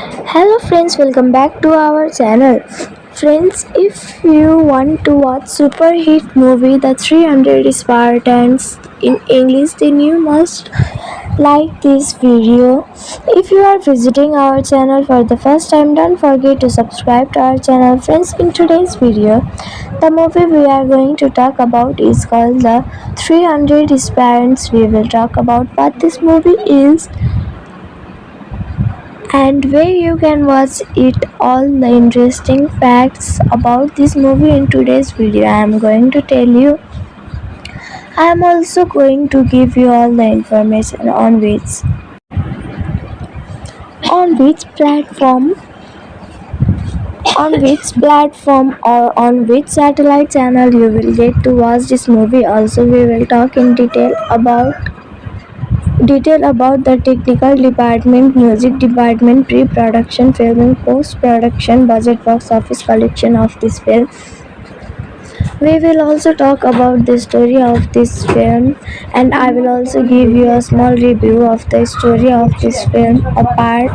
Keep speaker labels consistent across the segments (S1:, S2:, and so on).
S1: Hello friends, welcome back to our channel. Friends, if you want to watch super hit movie The 300 Spartans in English, then you must like this video. If you are visiting our channel for the first time, don't forget to subscribe to our channel. Friends, in today's video, the movie we are going to talk about is called The 300 Spartans. We will talk about what this movie is and where you can watch it. All the interesting facts about this movie in today's video I am going to tell you. I am also going to give you all the information on which platform or on which satellite channel you will get to watch this movie. Also, we will talk in detail about the technical department, music department, pre-production, filming, post-production, budget, box office collection of this film. We will also talk about the story of this film, and I will also give you a small review of the story of this film. Apart,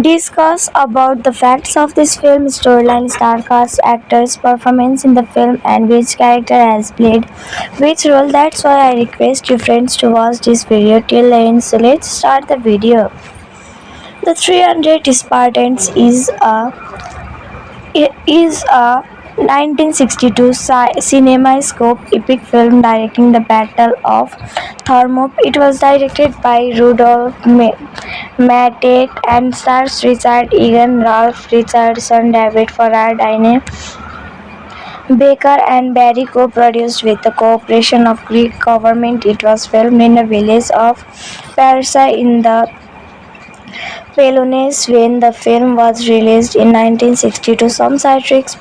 S1: discuss about the facts of this film, storyline, star cast, actors, performance in the film, and which character has played which role. That's why I request you friends to watch this video till the end. So let's start the video. The 300 Spartans is a 1962 CinemaScope epic film directing the Battle of Thermopylae. It was directed by Rudolph Matek and stars Richard Egan, Ralph Richardson, David Farrar, Diane Baker, and Barry, co-produced with the cooperation of Greek government. It was filmed in the village of Parsa in the Peloponnese when the film was released in 1962. Some critics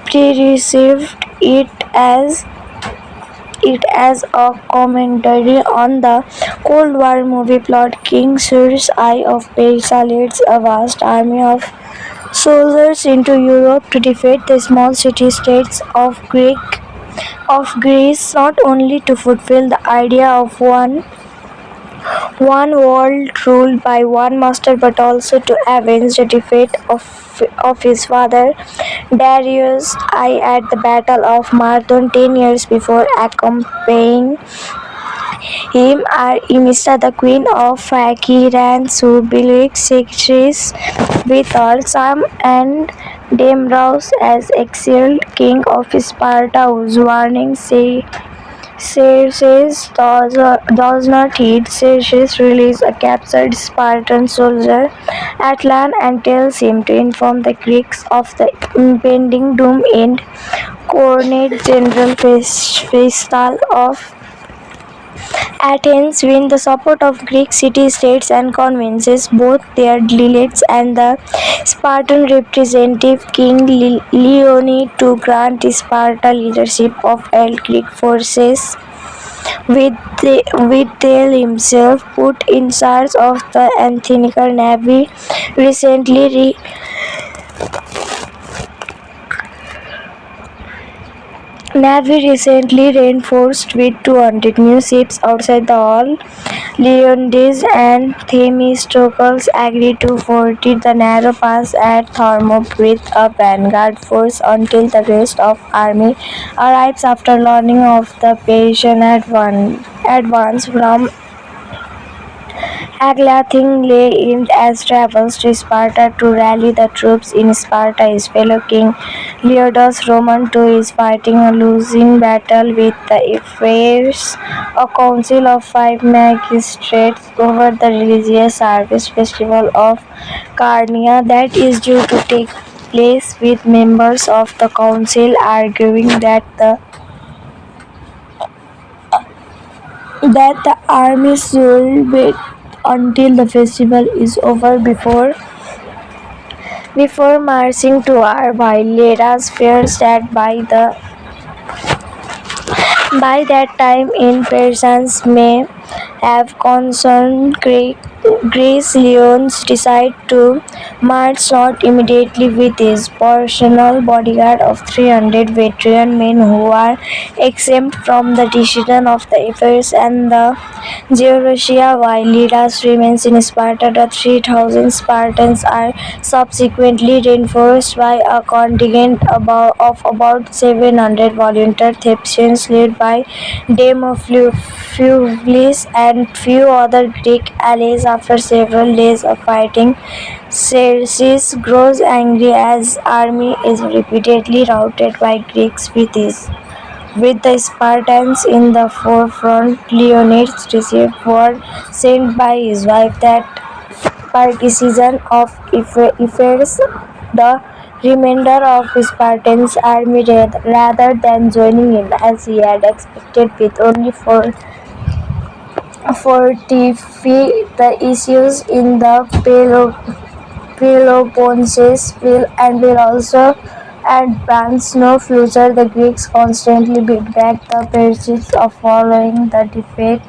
S1: pre-received it as a commentary on the Cold War movie plot. King Cyrus I of Persia leads a vast army of soldiers into Europe to defeat the small city-states of Greece, not only to fulfill the idea of one world ruled by one master, but also to avenge the defeat of his father Darius I at the Battle of Marathon 10 years before. Accompanying him are Emista, the queen of Phaeacian, Subilic, Sextus with all Sam, and Deimos as exiled king of Sparta, whose warning Xerxes does not heed. Xerxes releases a captured Spartan soldier, Atlan, and tells him to inform the Greeks of the impending doom and coronate General Festal of Athens win the support of Greek city-states and convinces both their delegates and the Spartan representative King Leone to grant Sparta leadership of all Greek forces, with Thales himself put in charge of the Athenian navy, recently reinforced with 200 new ships outside the hall. Leonidas and Themistocles agree to fortify the narrow pass at Thermopylae with a vanguard force until the rest of army arrives. After learning of the Persian advance from Aglathing, Aeneas travels to Sparta to rally the troops in Sparta. His fellow king Leonidas Roman II is fighting a losing battle with the Ephyrs, a council of 5 magistrates, over the religious service festival of Carnia that is due to take place, with members of the council arguing that the army should wait until the festival is over before marching to war, while Leras fears that by that time in Persians may have concerned Greek Greece, Leons decides to march not immediately with his personal bodyguard of 300 veteran men who are exempt from the decision of the affairs and the Georgia, while Lydas remains in Sparta. The 3,000 Spartans are subsequently reinforced by a contingent of about 700 volunteer Thebans led by Demophilus and few other Greek allies. After several days of fighting, Xerxes grows angry as army is repeatedly routed by Greeks with the Spartans in the forefront. Leonidas received word sent by his wife that partisan of Epirus, the remainder of Spartan's army rather than joining him as he had expected with only fortify the issues in the Peloponnesus and will also advance no further. The Greeks constantly beat back the Persians following the defeat.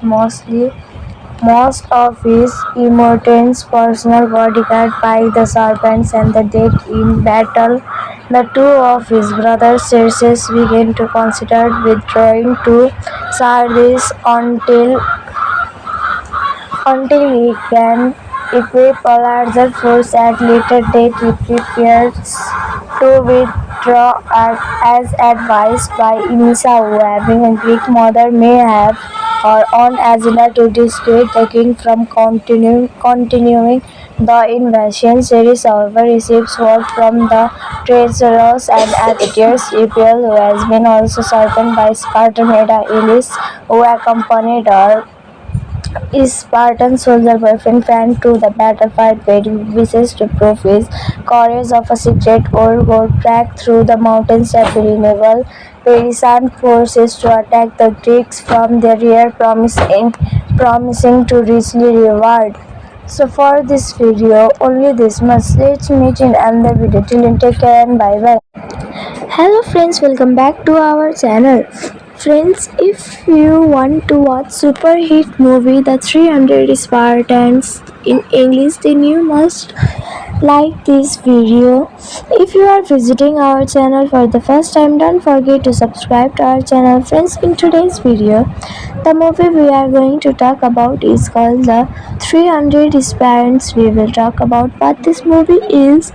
S1: Most of his immortals personal bodyguard by the serpents and the dead in battle. The two of his brothers Xerxes began to consider withdrawing to Sardis until he can equip a larger force. At later date he prepares to withdraw as advised by Inisa, who, having a Greek mother, may have her own agenda to dissuade the king from continuing the invasion. Ceres, however, receives word from the treacherous and Aetius Epial, who has been also certain by Spartan Heda Elis, who accompanied her Spartan soldier boyfriend ran to the battlefield where he wishes to prove his courage of a secret old gold track through the mountains at enable Persian forces to attack the Greeks from their rear, promising to richly reward. So for this video, only this much. Let's meet in another video. Till then, take care and bye bye. Hello friends, welcome back to our channel. Friends, if you want to watch super hit movie The 300 Spartans in English, then you must like this video. If you are visiting our channel for the first time, don't forget to subscribe to our channel. Friends, in today's video, the movie we are going to talk about is called The 300 Spartans. We will talk about what this movie is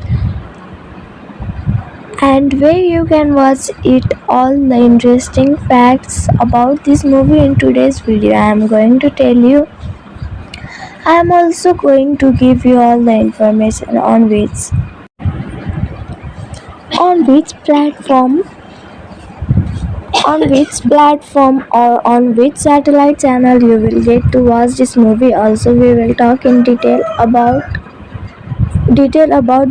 S1: and where you can watch it. All the interesting facts about this movie in today's video I am going to tell you. I am also going to give you all the information on which platform or on which satellite channel you will get to watch this movie. Also, we will talk in detail about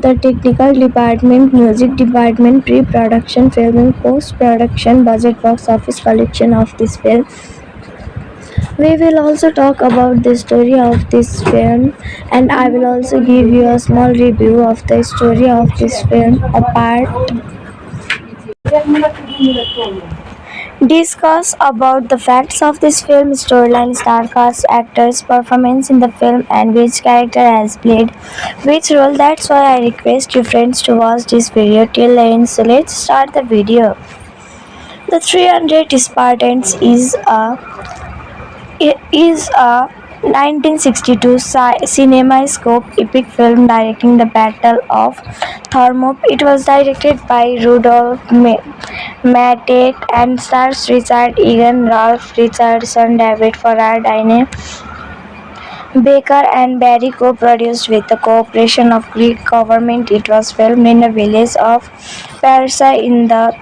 S1: the technical department, music department, pre-production, filming, post-production, budget, box office collection of this film. We will also talk about the story of this film, and I will also give you a small review of the story of this film. Discuss about the facts of this film, storyline, star cast, actors, performance in the film, and which character has played which role. That's why I request you friends to watch this video till the end. So let's start the video. The 300 Spartans is a 1962 CinemaScope epic film directing the Battle of Thermopylae. It was directed by Rudolph Matet and stars Richard Egan, Ralph Richardson, David Farrar, Diane Baker and Barry, co-produced with the cooperation of Greek government. It was filmed in the village of Parsa in the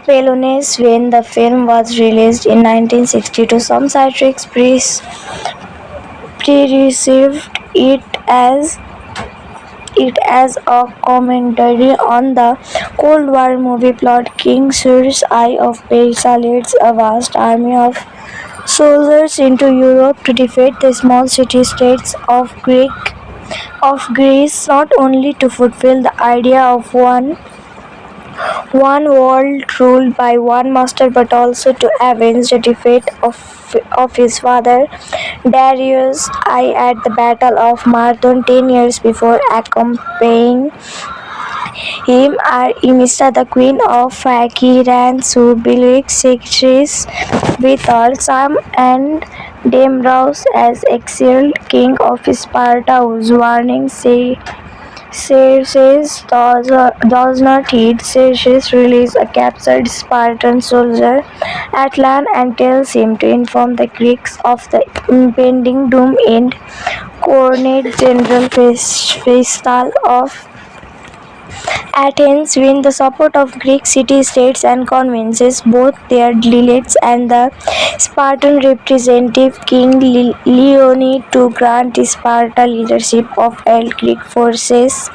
S1: Peloponnese when the film was released in 1962. Some critics received it as a commentary on the Cold War movie plot. King Cyrus I of Persia leads a vast army of soldiers into Europe to defeat the small city-states of Greece, not only to fulfill the idea of one one world ruled by one master, but also to avenge the defeat of his father Darius I at the Battle of Marathon 10 years before. Accompanying him are Emista, the queen of Acheran, Subilic, Sixris, with Sam, and Damraus as exiled king of Sparta, whose warning Xerxes does not heed. Xerxes releases a captured Spartan soldier, Atlan, and tells him to inform the Greeks of the impending doom and coordinate general Festal of Athens win the support of Greek city-states and convinces both their delegates and the Spartan representative King Leonid to grant Sparta leadership of allied Greek forces,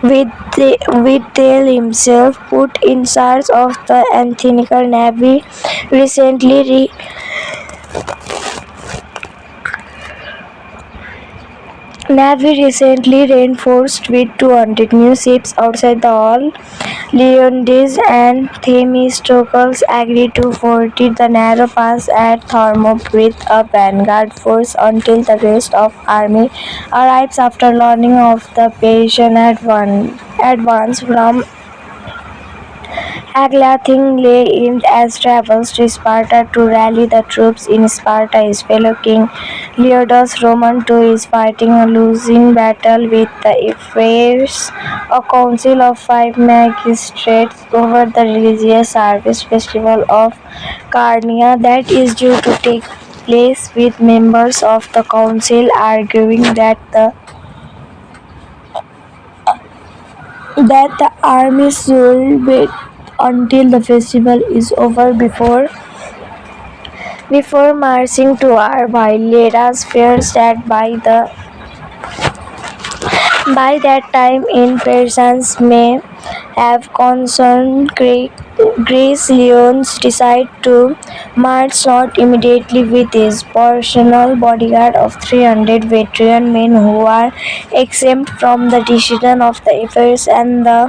S1: with Thale himself put in charge of the Athenian navy. Recently Navy recently reinforced with 200 new ships outside the hall. Leonidas and Themistocles agreed to fortify the narrow pass at Thermopylae with a vanguard force until the rest of army arrives after learning of the Persian advance from Aglathing lay aimed as travels to Sparta to rally the troops in Sparta. His fellow king Leonidas Roman too is fighting a losing battle with the Ephyrs, a council of 5 magistrates over the religious service festival of Carnia that is due to take place, with members of the council arguing that the army should wait until the festival is over before marching to war, while Leras fears that by that time in Persians may have concerned Greece. Leons decide to march not immediately with his personal bodyguard of 300 veteran men who are exempt from the decision of the Ephyrs and the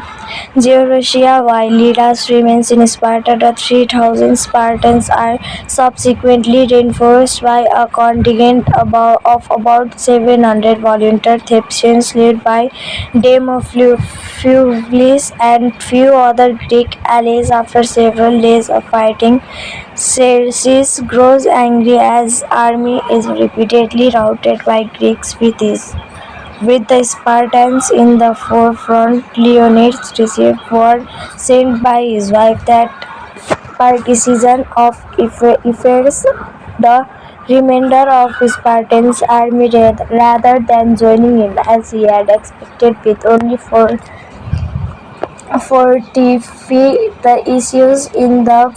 S1: Georusia, while Lyras remains in Sparta. The 3,000 Spartans are subsequently reinforced by a contingent of about 700 volunteer Thebans led by Demophilus and few other Greek allies. After several days of fighting, Xerxes grows angry as army is repeatedly routed by Greeks with the Spartans in the forefront. Leonidas received word sent by his wife that partisan of Ephyrs, the remainder of Spartan's army rather than joining him as he had expected with only fortify the issues in the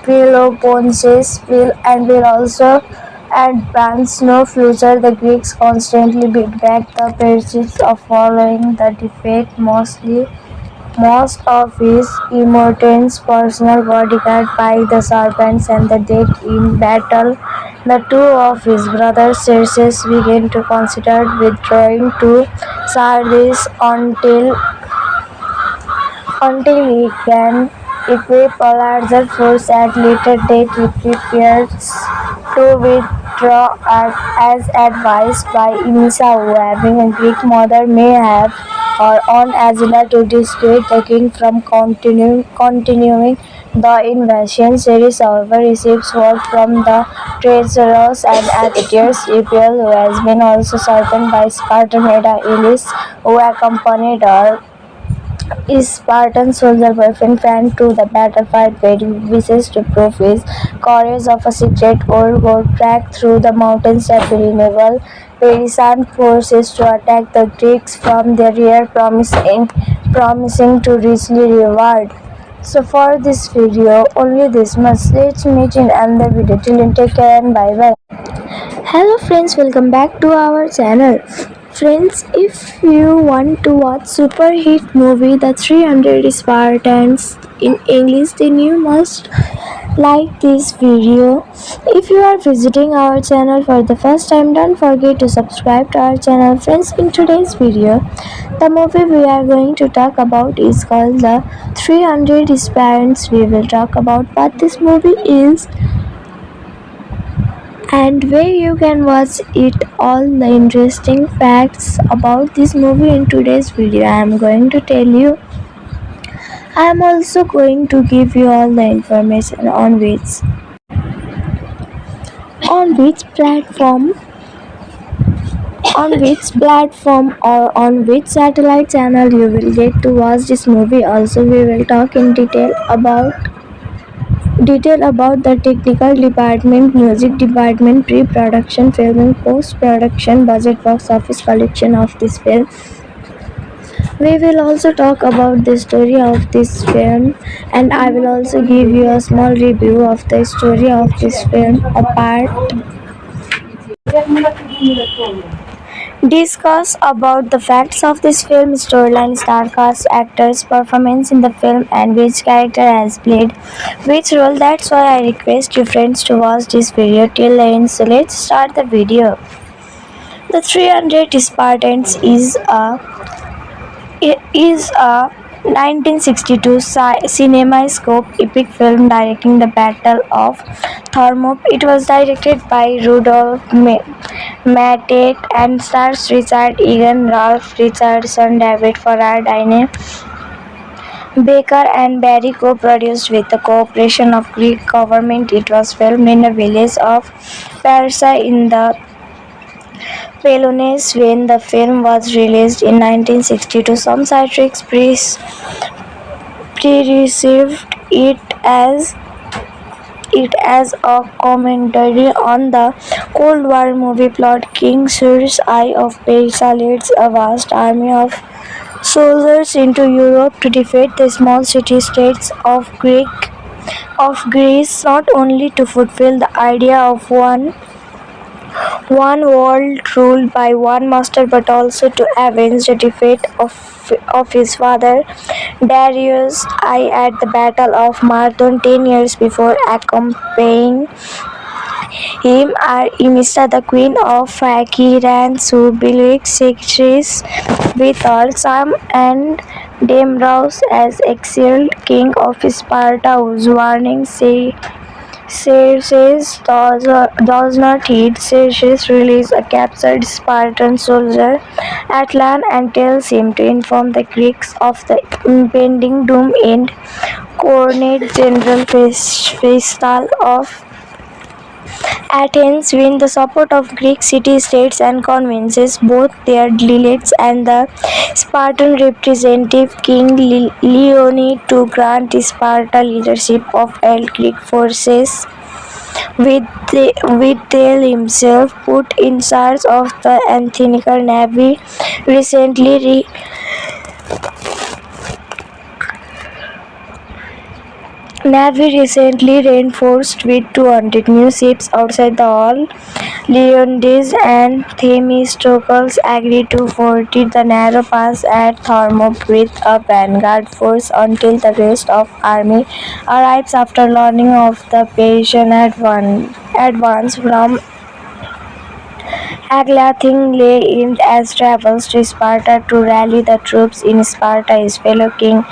S1: Peloponnesus and will also advance no future. The Greeks constantly beat back the Persians following the defeat. Most of his immortals personal bodyguard by the serpents and the dead in battle. The two of his brothers Xerxes began to consider withdrawing to Sardis until he can equip a larger force at later date. He prepares to withdraw as advised by Emesa, who, having a Greek mother, may have her own agenda to dissuade the king from continuing the invasion. Ceres, however, receives word from the treacherous and adventurous Epial, who has been also certain by Spartan Heda Elis, who accompanied her Spartan soldier boyfriend ran to the battlefield where he wishes to prove his courage of a secret old gold track through the mountains that will enable Persian forces to attack the Greeks from their rear, promising to richly reward. So for this video, only this much. Let's meet in another video. Till then, take care and bye bye. Hello friends, welcome back to our channel. Friends, if you want to watch super hit movie The 300 Spartans in English, then you must like this video. If you are visiting our channel for the first time, don't forget to subscribe to our channel. Friends, in today's video, the movie we are going to talk about is called The 300 Parents. We will talk about what this movie is and where you can watch it. All the interesting facts about this movie in today's video I am going to tell you. I am also going to give you all the information on which platform or on which satellite channel you will get to watch this movie. Also, we will talk in detail about the technical department, music department, pre-production, filming, post-production, budget, box office collection of this film. We will also talk about the story of this film, and I will also give you a small review of the story of this film. Discuss about the facts of this film, storyline, star cast, actors, performance in the film, and which character has played which role. That's why I request you friends to watch this video till the end. So let's start the video. The 300 Spartans is a 1962 CinemaScope epic film directing the Battle of Thermopylae. It was directed by Rudolph Matet and stars Richard Egan, Ralph Richardson, David Carradine, Baker and Barry co-produced with the cooperation of Greek government. It was filmed in the village of Parsa in the Peloponnese when the film was released in 1962. Some critics pre-received it as a commentary on the Cold War movie plot. King Cyrus I of Persia leads a vast army of soldiers into Europe to defeat the small city-states of Greece, not only to fulfill the idea of one world ruled by one master, but also to avenge the defeat of his father Darius I at the Battle of Marathon 10 years before. Accompanying him are Emista, the queen of Phaeacians, who believes secretaries with all charm, and Demetrius as exiled king of Sparta, whose warning Xerxes does not heed. Xerxes releases a captured Spartan soldier, Atlan, and tells him to inform the Greeks of the impending doom and coronate General Festal of Athens win the support of Greek city-states and convinces both their delegates and the Spartan representative King Leonid to grant Sparta leadership of all Greek forces, with Thales himself put in charge of the Athenian navy. Recently reinforced with 200 new ships outside the hall. Leonidas and Themistocles agreed to ford the narrow pass at Thermopylae with a vanguard force until the rest of army arrives. After learning of the Persian advance from Aglathingale aimed as travels to Sparta to rally the troops in Sparta. His fellow king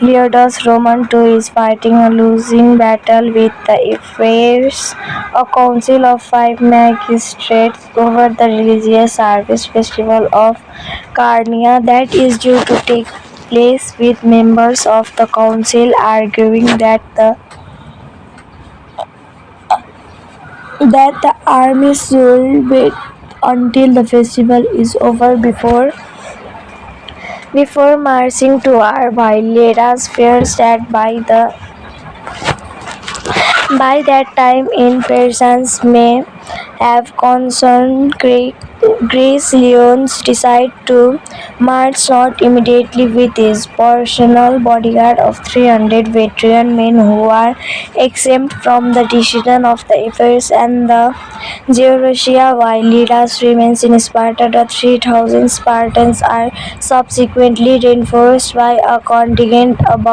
S1: Leonidas Roman II is fighting a losing battle with the Ephyrs, a council of 5 magistrates, over the religious service festival of Carnia that is due to take place, with members of the council arguing that the army should wait until the festival is over before marching to war, while Leras fears that by that time in Persians may have concerned Greek Greece, Leons decides to march not immediately with his personal bodyguard of 300 veteran men who are exempt from the decision of the affairs and the Georgia, while Lydas remains in Sparta. The 3,000 Spartans are subsequently reinforced by a contingent of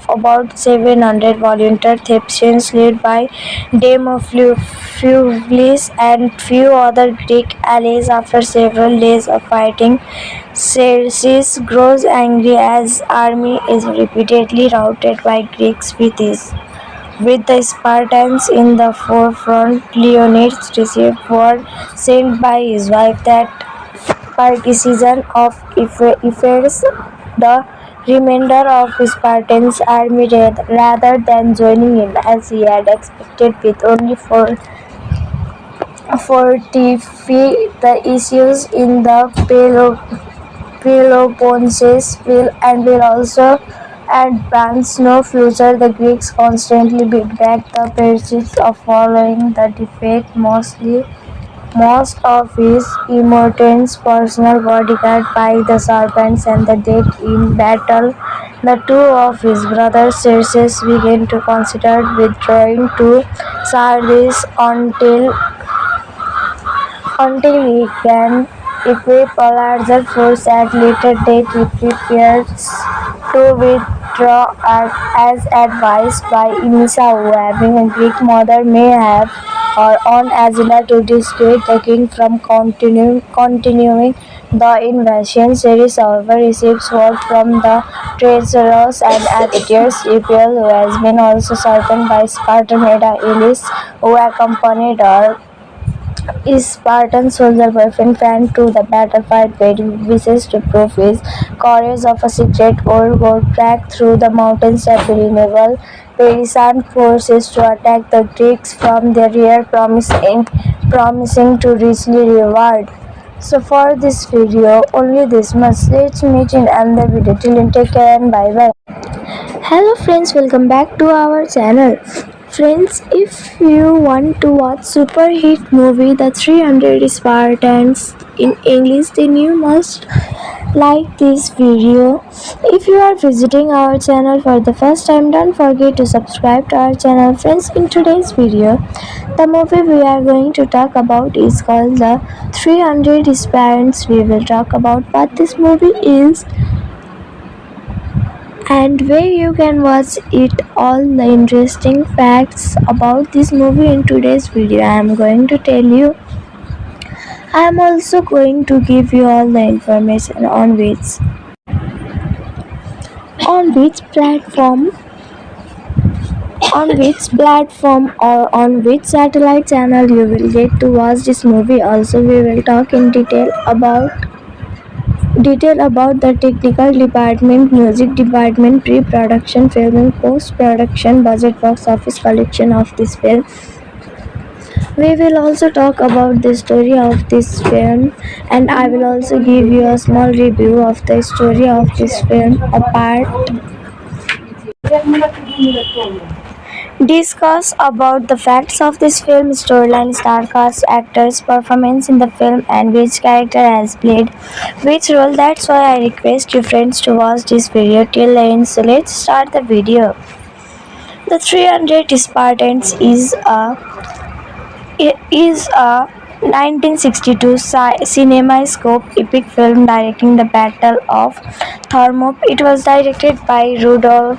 S1: about 700 volunteer Thebans led by Demophilus and few other Greek allies. After several days of fighting, Xerxes grows angry as army is repeatedly routed by Greeks with the Spartans in the forefront. Leonidas received word sent by his wife that partisan of Epirus, the remainder of Spartan's army rather than joining him as he had expected with only fortify the issues in the Peloponnesus will also advance no future. The Greeks constantly beat back the Persians following the defeat. Most of his immortals personal bodyguard by the serpents and the dead in battle. The two of his brothers Xerxes began to consider withdrawing to Sardis until he can equip a larger force. At later date he prepares to withdraw as advised by Emesa, who having a Greek mother may have her own agenda to dissuade the king from continuing the invasion. Ceres, however, receives word from the treacherous and atheist Epial, who has been also certain by Spartan Hera Elis, who accompanied her Spartan soldier boyfriend ran to the battlefield where he wishes to prove his courage of a secret or go track through the mountains of renewal. Parisian forces to attack the Greeks from the rear, promising to richly reward. So for this video, only this much. Let's meet in another video. Till then, take care and bye bye. Hello friends, welcome back to our channel. Friends, if you want to watch super hit movie The 300 Spartans in English, then you must like this video. If you are visiting our channel for the first time, don't forget to subscribe to our channel. Friends, in today's video, the movie we are going to talk about is called The 300 Spartans. We will talk about what this movie is and where you can watch it. All the interesting facts about this movie in today's video I am going to tell you. I am also going to give you all the information on which platform or on which satellite channel you will get to watch this movie. Also, we will talk in detail about the technical department, music department, pre-production, filming, post-production, budget, box office collection of this film. We will also talk about the story of this film, and I will also give you a small review of the story of this film. Discuss about the facts of this film, storyline, star cast, actors, performance in the film, and which character has played which role. That's why I request you friends to watch this video till the end. So let's start the video. The 300 Spartans is a 1962 CinemaScope epic film directing the Battle of Thermopylae. It was directed by Rudolph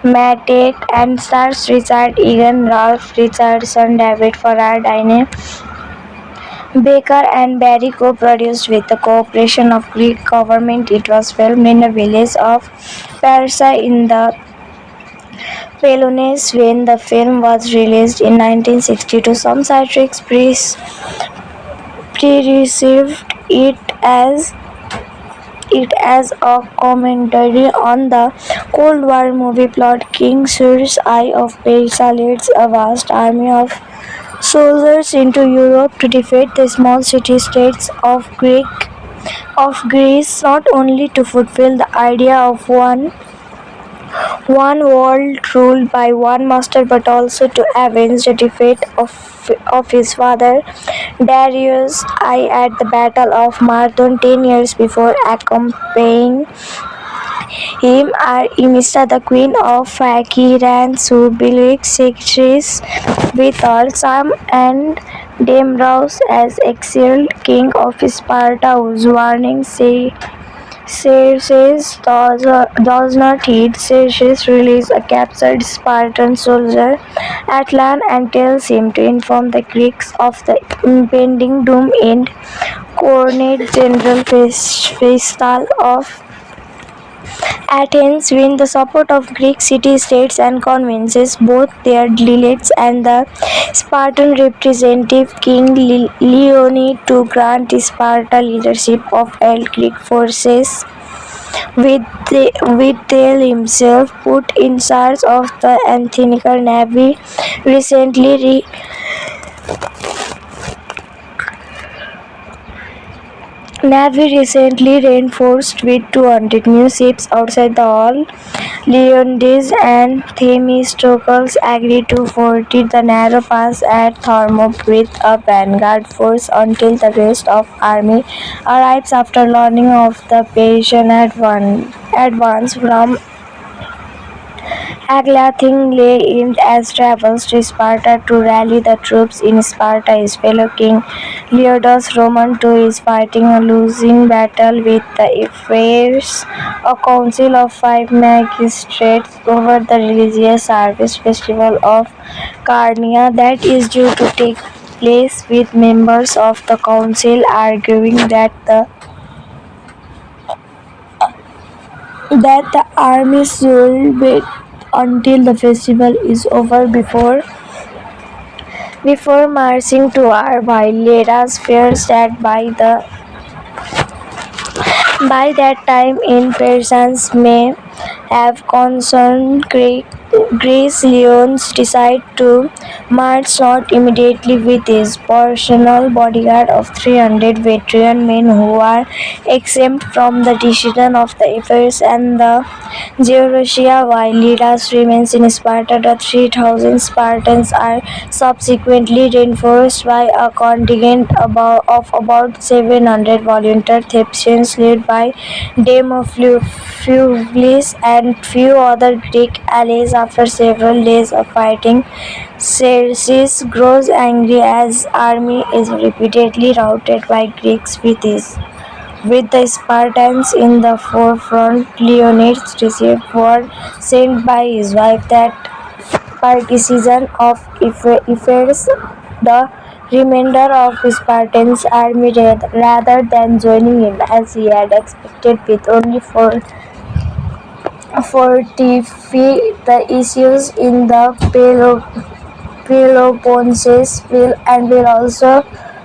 S1: Matek and stars Richard Egan, Ralph Richardson, David Farrar, Diane Baker and Barry, co-produced with the cooperation of Greek government. It was filmed in the village of Parsa in the Peloponnese when the film was released in 1962. Some critics received it as a commentary on the Cold War movie plot. King Cyrus I of Persia leads a vast army of soldiers into Europe to defeat the small city-states of Greece, not only to fulfill the idea of one world ruled by one master, but also to avenge the defeat of his father Darius I at the Battle of Marathon 10 years before. Accompanying him are Emista, the queen of Phakiran, Subilic, Secretary with all Sam, and Demraus as exiled king of Sparta, whose warning Xerxes does not heed. Xerxes releases a captured Spartan soldier, Atlan, and tells him to inform the Greeks of the impending doom and coordinate general Festal of Athens win the support of Greek city-states and convinces both their delegates and the Spartan representative King Leonid to grant Sparta leadership of held Greek forces with Thale himself put in charge of the Athenian navy. Recently Navy recently reinforced with 200 new ships outside the hall. Leonidas and Themistocles agreed to fortify the narrow pass at Thermopylae with a vanguard force until the rest of army arrives after learning of the Persian advance from Aglathing lay aimed as travels to Sparta to rally the troops in Sparta. His fellow king Leonidas Roman too is fighting a losing battle with the Ephyrs, a council of 5 magistrates over the religious service festival of Carnia that is due to take place, with members of the council arguing that the army should wait until the festival is over before marching to war, while Leras fears that by that time in Persians may have concerned Greece. Leons decide to march not immediately with his personal bodyguard of 300 veteran men who are exempt from the decision of the affairs and the Georusia, while Lyras remains in Sparta. The 3,000 Spartans are subsequently reinforced by a contingent of about 700 volunteer Thebans led by Demophilus and few other Greek allies. After several days of fighting, Xerxes grows angry as army is repeatedly routed by Greeks with the Spartans in the forefront. Leonidas received word sent by his wife that partisan of Ephyrs, the remainder of Spartan's army rather than joining him as he had expected with only fortify the issues in the Peloponnesus and will also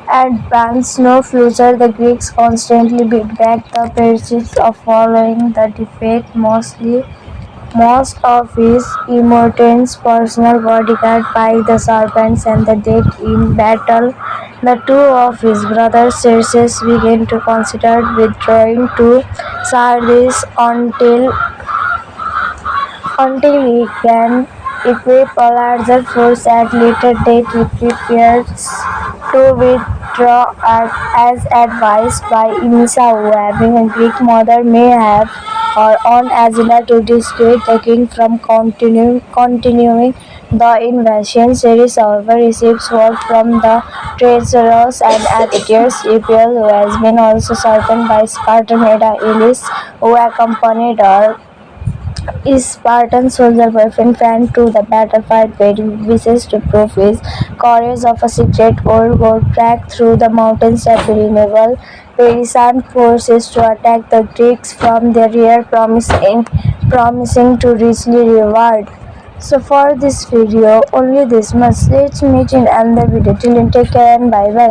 S1: advance no further. The Greeks constantly beat back the Persians following the defeat. Most of his immortals personal bodyguard by the serpents and the dead in battle. The two of his brothers Xerxes began to consider withdrawing to Sardis until he can equip a larger force. At later date he prepares to withdraw as advised by Emesa, who having a Greek mother may have her own agenda to dissuade the king from continuing the invasion. Ceres, however, receives word from the treacherous and Aetius Epial, who has been also certain by Spartan Hera Elis, who accompanied her Spartan soldier boyfriend ran to the battlefield where he wishes to prove his courage of a secret old gold track through the mountains that will enable Persian forces to attack the Greeks from their rear, promising to richly reward. So for this video, only this much. Let's meet in another video. Till then, take care and bye bye.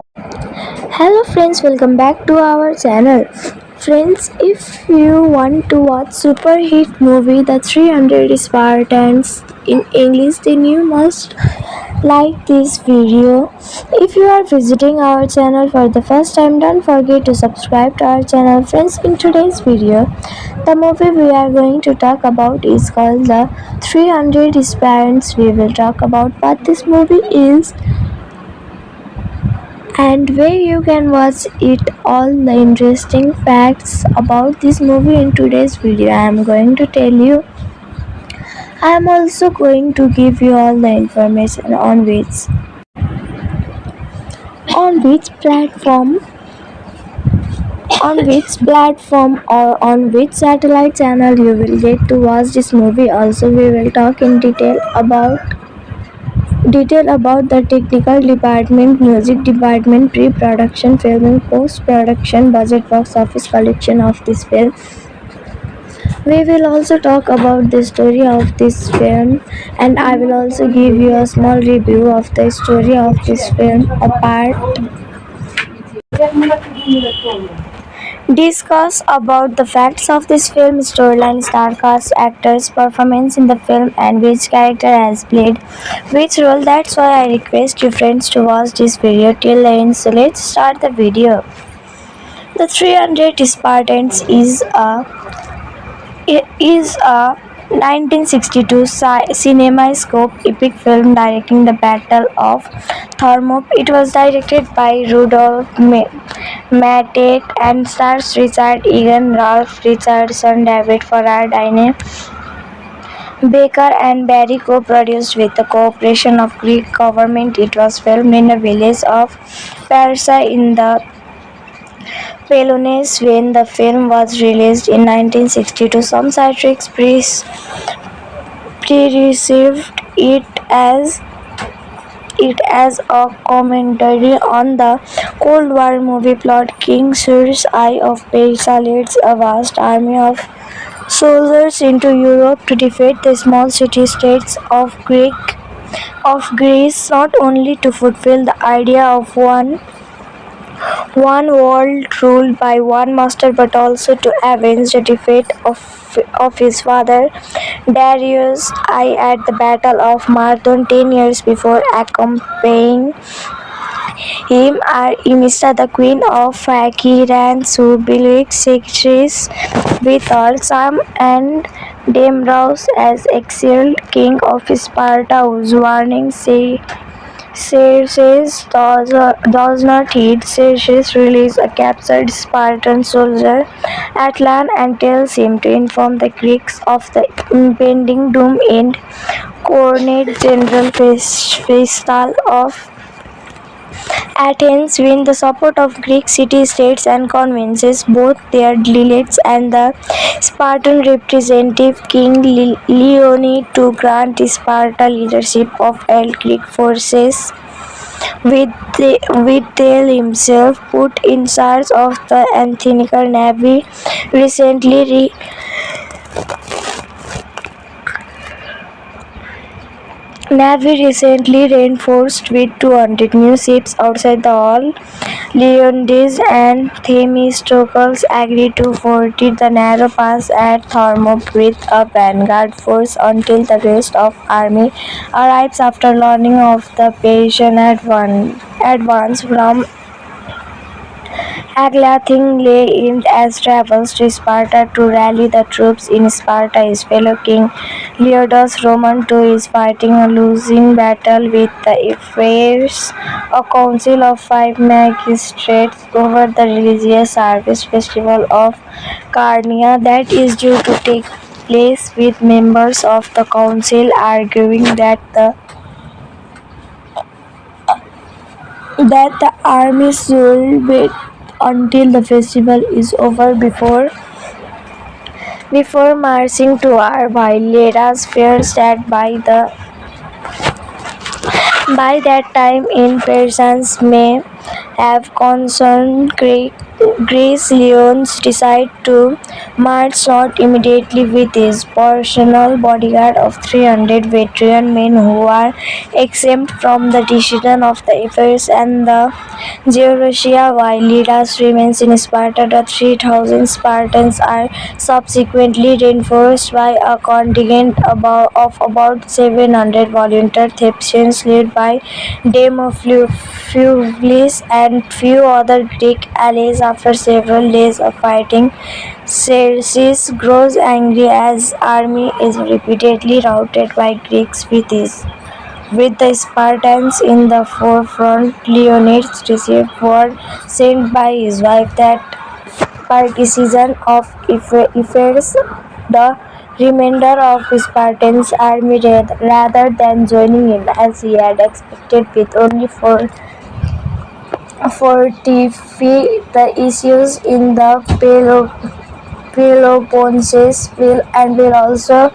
S1: Hello friends, welcome back to our channel. Friends, if you want to watch super hit movie The 300 Spartans in English, then you must like this video. If you are visiting our channel for the first time, don't forget to subscribe to our channel. Friends, in today's video, the movie we are going to talk about is called The 300 Parents. We will talk about what this movie is and where you can watch it. All the interesting facts about this movie in today's video I am going to tell you. I am also going to give you all the information on which platform or on which satellite channel you will get to watch this movie. Also, we will talk in detail about the technical department, music department, pre-production, filming, post-production, budget, box office collection of this film. We will also talk about the story of this film, and I will also give you a small review of the story of this film. Apart, discuss about the facts of this film, storyline, star cast, actors, performance in the film, and which character has played which role. That's why I request you friends to watch this video till the end. So let's start the video. The 300 Spartans is a 1962 CinemaScope epic film directing the Battle of Thermopylae. It was directed by Rudolph Matet and stars Richard Egan, Ralph Richardson, David Carradine, Baker and Barry co-produced with the cooperation of Greek government. It was filmed in the village of Parsa in the Peloponnese when the film was released in 1962. Some critics perceived it as a commentary on the Cold War movie plot. King Cyrus I of Persia leads a vast army of soldiers into Europe to defeat the small city-states of Greece, not only to fulfill the idea of one world ruled by one master, but also to avenge the defeat of his father Darius I at the Battle of Marathon 10 years before. Accompanying him are Emista, the queen of Phaeacians, who believed secretaries with all Sam and Deimos as exiled king of Sparta, whose warning Xerxes does not heed. Xerxes releases a captured Spartan soldier, Atlan, and tells him to inform the Greeks of the impending doom and coronate General Festal of Athens win the support of Greek city-states and convinces both their delegates and the Spartan representative King Leonid to grant Sparta leadership of allied Greek forces, with Thales himself put in charge of the Athenian navy. Recently reinforced with 200 new ships outside the hall. Leonidas and Themistocles agree to fortify the narrow pass at Thermopylae with a vanguard force until the rest of army arrives after learning of the Persian advance from Aglathingale as travels to Sparta to rally the troops in Sparta. His fellow king Leonidas Roman II is fighting a losing battle with the Ephyrs, a council of 5 magistrates, over the religious service festival of Carnia that is due to take place, with members of the council arguing that the army should wait until the festival is over before marching to war, while Leras fears that by that time in Persians may have concerned Greek Greece, Leons decide to march not immediately with his personal bodyguard of 300 veteran men who are exempt from the decision of the affairs and the Georgia, while Lydas remains in Sparta. The 3,000 Spartans are subsequently reinforced by a contingent of about 700 volunteer Thebans led by Demophilus and few other Greek allies. After several days of fighting, Xerxes grows angry as army is repeatedly routed by Greeks with the Spartans in the forefront. Leonidas received word sent by his wife that partisan of Epirus, the remainder of Spartan's army rather than joining him as he had expected with only 40 the issues in the Peloponnesus will also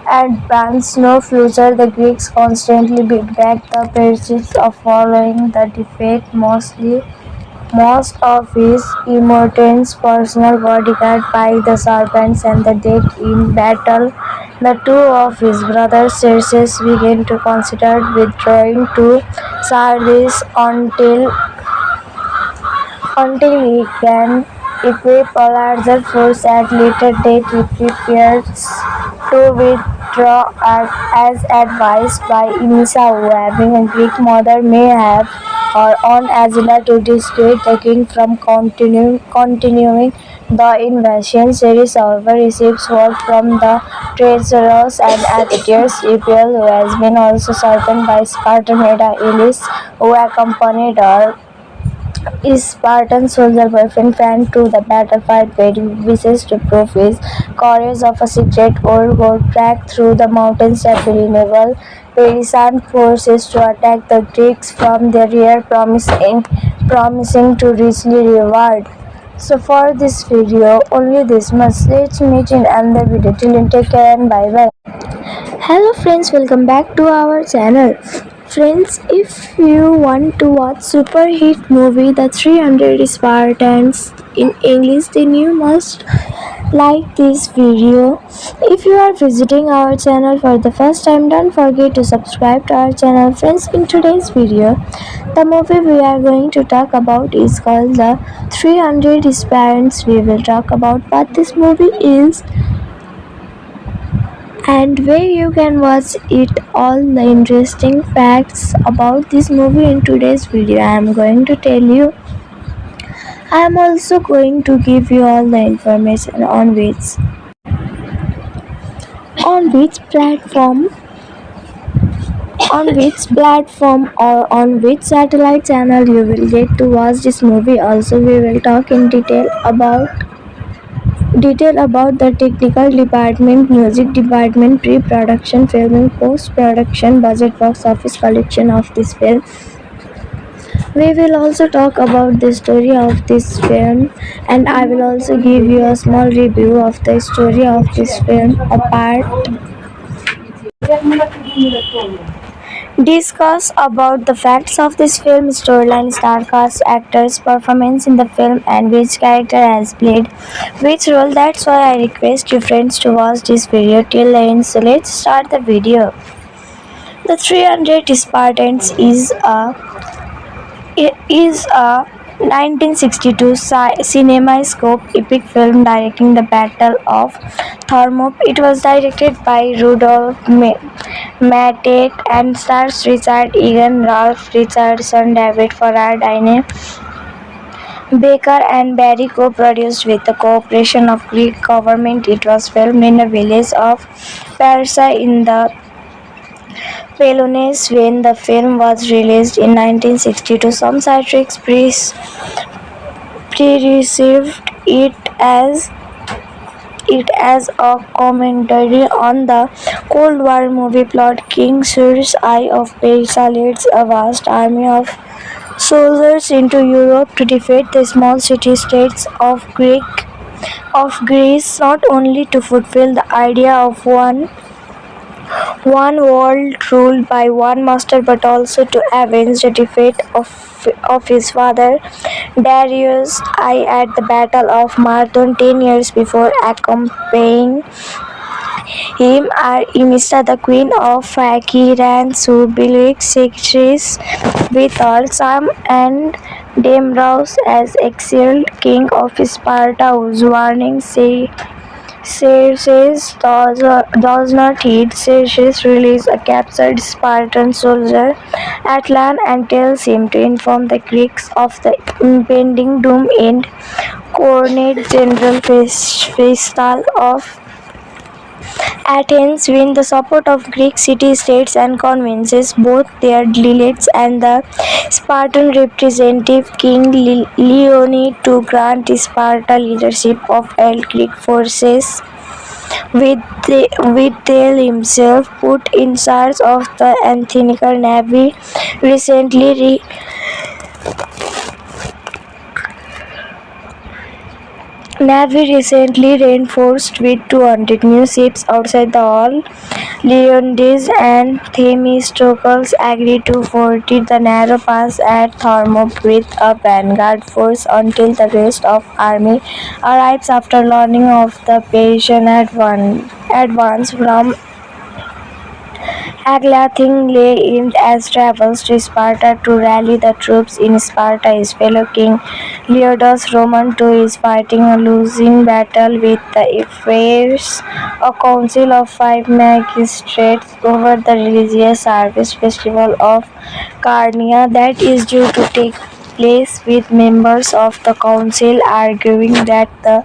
S1: advance no future. The Greeks constantly beat back the Persians following the defeat. Most of his immortals personal bodyguard by the serpents and the dead in battle. The two of his brothers Xerxes began to consider withdrawing to Sardis until he can equip a larger force at later date. He prepares to withdraw as advised by Emesa, who having a Greek mother may have her own agenda to dissuade the king from continuing the invasion. Ceres, however, receives word from the treacherous and adventurous Epial, who has been also certain by Spartan Heda Elis, who accompanied her Spartan soldier boyfriend ran to the battlefield where he wishes to prove his courage of a secret old gold track through the mountains that will enable Persian forces to attack the Greeks from the rear, promising to richly reward. So for this video, only this much. Let's meet in another video. Till then, take care and bye bye. Hello friends, welcome back to our channel. Friends, if you want to watch super hit movie The 300 Spartans in English, then you must like this video. If you are visiting our channel for the first time, don't forget to subscribe to our channel. Friends, in today's video, the movie we are going to talk about is called The 300 Spartans. We will talk about what this movie is and where you can watch it. All the interesting facts about this movie in today's video I am going to tell you. I am also going to give you all the information on which platform or on which satellite channel you will get to watch this movie. Also, we will talk in detail about the technical department, music department, pre-production, filming, post-production, budget, box office collection of this film. We will also talk about the story of this film, and I will also give you a small review of the story of this film. Discuss about the facts of this film, storyline, star cast, actors, performance in the film, and which character has played which role. That's why I request you friends to watch this video till the end. So let's start the video. The 300 Spartans is a 1962 CinemaScope epic film directing the Battle of Thermopylae. It was directed by Rudolph Matet and stars Richard Egan, Ralph Richardson, David Carradine, Baker and Barry, co-produced with the cooperation of Greek government. It was filmed in the village of Parsa in the Peloponnese when the film was released in 1962. Some critics perceived it as a commentary on the Cold War movie plot. King Cyrus I of Persia leads a vast army of soldiers into Europe to defeat the small city-states of Greece, not only to fulfill the idea of one one world ruled by one master, but also to avenge the defeat of his father Darius I at the Battle of Marathon 10 years before. Accompanying him are Emista, the queen of Fakiran, Subilik, Secretary with all Sam, and Demraus as exiled king of Sparta, whose warning Xerxes does not heed. Xerxes releases a captured Spartan soldier, Atlan, and tells him to inform the Greeks of the impending doom and coronate General Festal of Athens win the support of Greek city-states and convinces both their delegates and the Spartan representative King Leonid to grant Sparta leadership of all Greek forces, with Thale himself put in charge of the Athenian navy. Recently, Navy recently reinforced with 200 new ships outside the hall. Leonidas and Themistocles agreed to fortify the narrow pass at Thermopylae with a vanguard force until the rest of army arrives after learning of the Persian advance from Aglathingale aimed as travels to Sparta to rally the troops in Sparta. His fellow king Leonidas Roman too is fighting a losing battle with the Ephyrs, a council of 5 magistrates over the religious harvest festival of Carnia that is due to take place, with members of the council arguing that the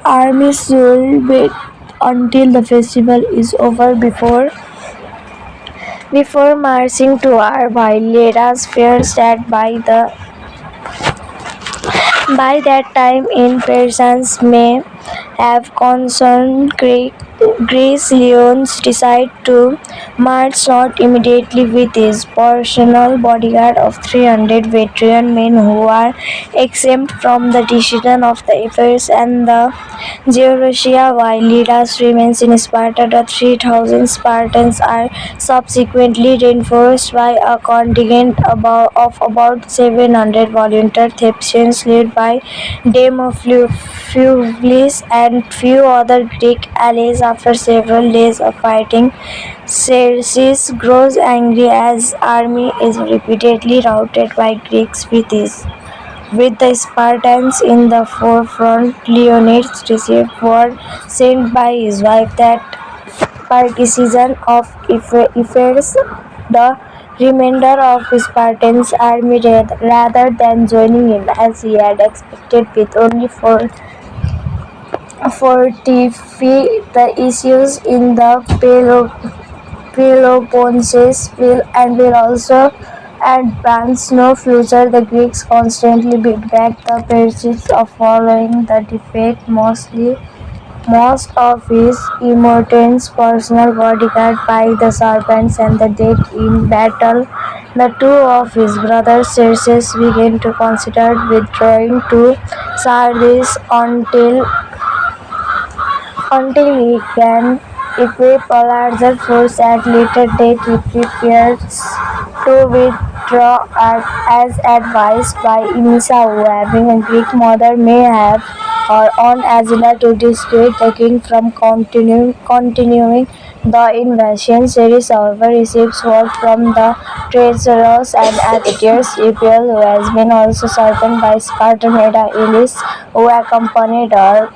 S1: army should wait until the festival is over before marching to war, while Leras fears that by that time in Persians may have concerned Greece. Leons decide to march not immediately with his personal bodyguard of 300 veteran men who are exempt from the decision of the affairs and the Georusia, while Lidas remains in Sparta. The 3,000 Spartans are subsequently reinforced by a contingent of about 700 volunteer Thebans led by Demophilus and few other Greek allies. After several days of fighting, Xerxes grows angry as army is repeatedly routed by Greeks with the Spartans in the forefront. Leonidas received word sent by his wife that partisan of Ephyrs, the remainder of Spartan's army rather than joining him as he had expected with only fortify the issues in the Peloponnesus and will also advance no future. The Greeks constantly beat back the Persians following the defeat. Most of his immortals personal bodyguard by the serpents and the dead in battle. The two of his brothers Xerxes began to consider withdrawing to Sardis until he can equip a larger force. At later date he prepares to withdraw as advised by Emesa, who having a Greek mother may have her own agenda to dissuade the king from continuing the invasion. Ceres, however, receives word from the treacherous and adventurous Epial, who has been also certain by Spartan Hera Elis, who accompanied her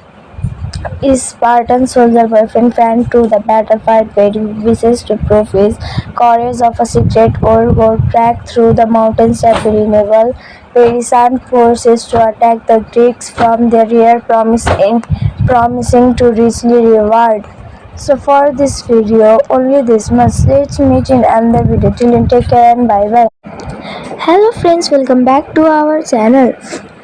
S1: Spartan soldier boyfriend ran to the battlefield where he wishes to prove his courage of a secret gold track through the mountains at the renewal. Persian forces to attack the Greeks from their rear, promising to richly reward. So for this video, only this much. Let's meet in another video. Till then, take care and bye bye. Hello friends, welcome back to our channel.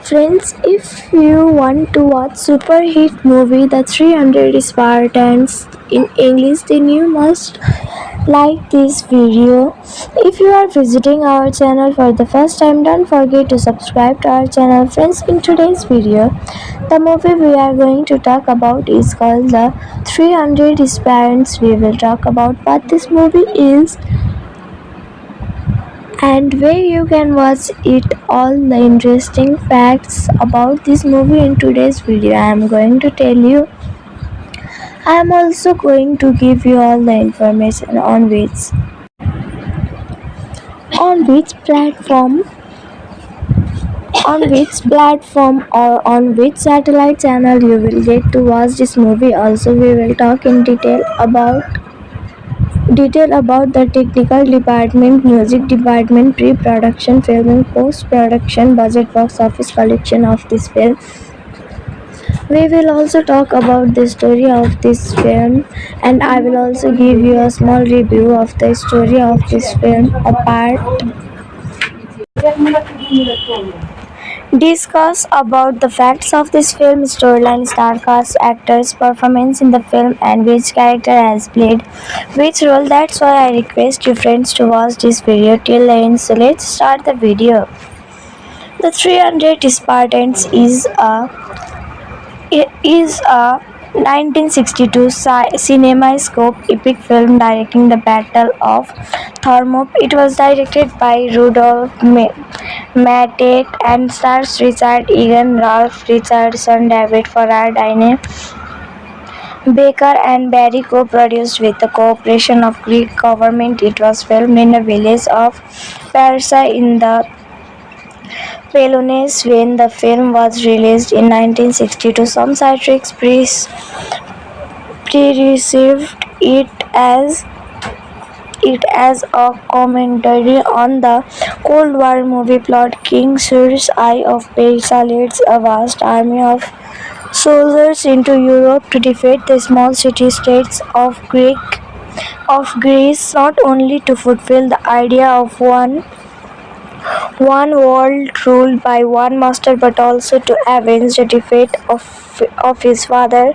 S1: Friends, if you want to watch super hit movie The 300 Spartans in English, then you must like this video. If you are visiting our channel for the first time, don't forget to subscribe to our channel. Friends, in today's video, the movie we are going to talk about is called The 300 Parents. We will talk about what this movie is and where you can watch it. All the interesting facts about this movie in today's video I am going to tell you. I am also going to give you all the information on which platform or on which satellite channel you will get to watch this movie. Also, we will talk in detail about the technical department, music department, pre-production, filming, post-production, budget, box office collection of this film. We will also talk about the story of this film, and I will also give you a small review of the story of this film. Discuss about the facts of this film, storyline, star cast, actors, performance in the film, and which character has played which role. That's why I request you friends to watch this video till the end. So let's start the video. The 300 Spartans is a 1962 CinemaScope epic film directing the Battle of Thermopylae. It was directed by Rudolph Matek and stars Richard Egan, Ralph Richardson, David Farrar, Diane Baker, and Barry. Co-produced with the cooperation of Greek government. It was filmed in the village of Parsa in the Peloponnese when the film was released in 1962. Some critics received it as a commentary on the Cold War movie plot. King Cyrus I of Persia leads a vast army of soldiers into Europe to defeat the small city-states of Greece, not only to fulfill the idea of one world ruled by one master, but also to avenge the defeat of his father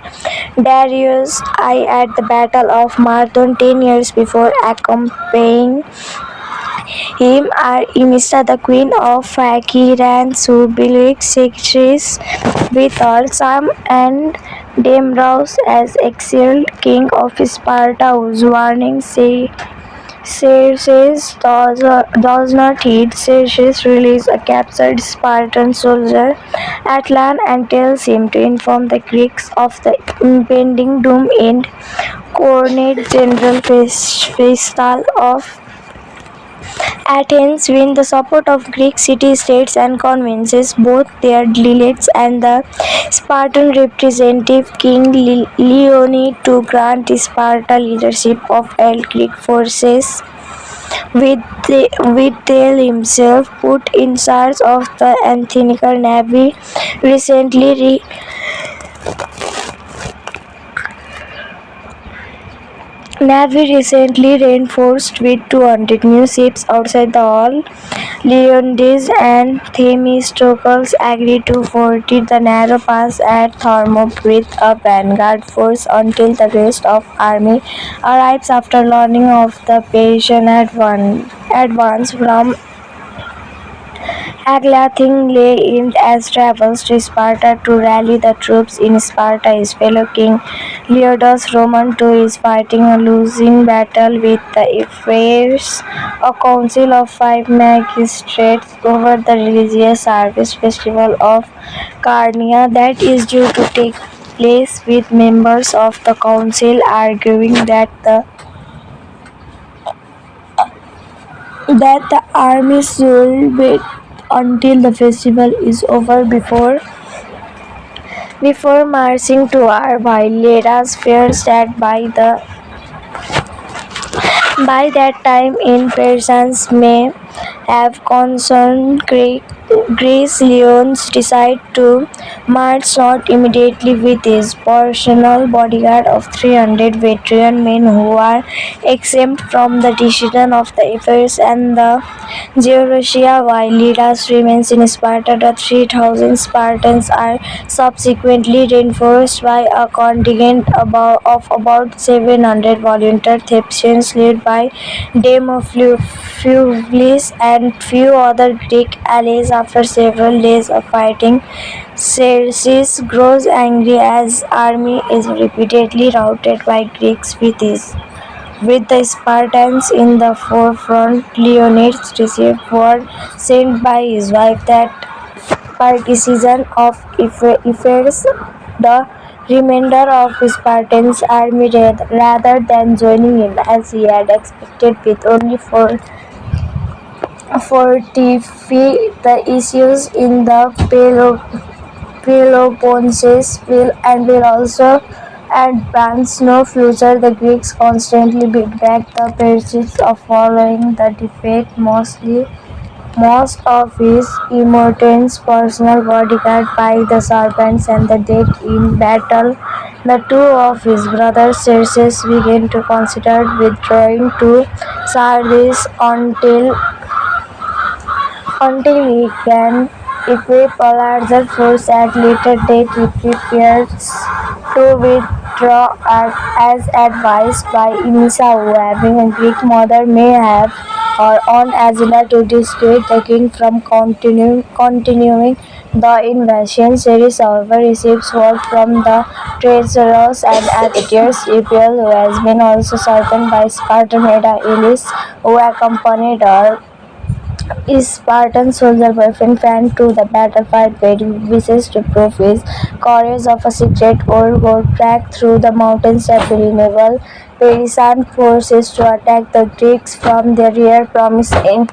S1: Darius I at the Battle of Marathon 10 years before. Accompanying him are Emista, the queen of Phaeacian, Subilic, Secretary with all Sam, and Deimos as exiled king of Sparta, whose warning Xerxes does not heed. Xerxes releases a captured Spartan soldier at land and tells him to inform the Greeks of the impending doom. And coordinate General Festal of Athens wins the support of Greek city-states and convinces both their delegates and the Spartan representative King Leonid to grant Sparta leadership of allied Greek forces, with Thales himself put in charge of the Athenian navy. Recently reinforced with 200 new ships outside the hall. Leonidas and Themistocles agree to fortify the narrow pass at Thermopylae with a vanguard force until the rest of army arrives. After learning of the Persian advance from Aglathing, Aeneas travels to Sparta to rally the troops in Sparta. His fellow king Leonidas Roman II is fighting a losing battle with the Ephyrs, a council of 5 magistrates, over the religious service festival of Carnia that is due to take place, with members of the council arguing that the army should wait until the festival is over before marching to war, while Leras fears that by that time in Persians may have concerned Greek Greece, Leons decides to march not immediately with his personal bodyguard of 300 veteran men who are exempt from the decision of the affairs and the Georgia, while Lydas remains in Sparta. The 3,000 Spartans are subsequently reinforced by a contingent of about 700 volunteer Thebans led by Demophilus and few other Greek allies. After several days of fighting, Xerxes grows angry as army is repeatedly routed by Greeks with the Spartans in the forefront. Leonidas received word sent by his wife that partisan of Epirus, the remainder of Spartan's army rather than joining him as he had expected with only 45 the issues in the Peloponnesus will also advance no further. The Greeks constantly beat back the Persians following the defeat. Most of his immortals personal bodyguard by the serpents and the dead in battle. The two of his brothers Xerxes began to consider withdrawing to Sardis until he can equip a larger force. At later date he prepares to withdraw as advised by Emesa, who having a Greek mother may have her own agenda to dissuade the king from continuing the invasion. Ceres, however, receives word from the treacherous and Aetius Epial, who has been also certain by Spartan Hera Elis, who accompanied her Spartan soldier boyfriend ran to the battlefield where he wishes to prove his courage of a secret old gold track through the mountains that will enable Parisian forces to attack the Greeks from their rear, promising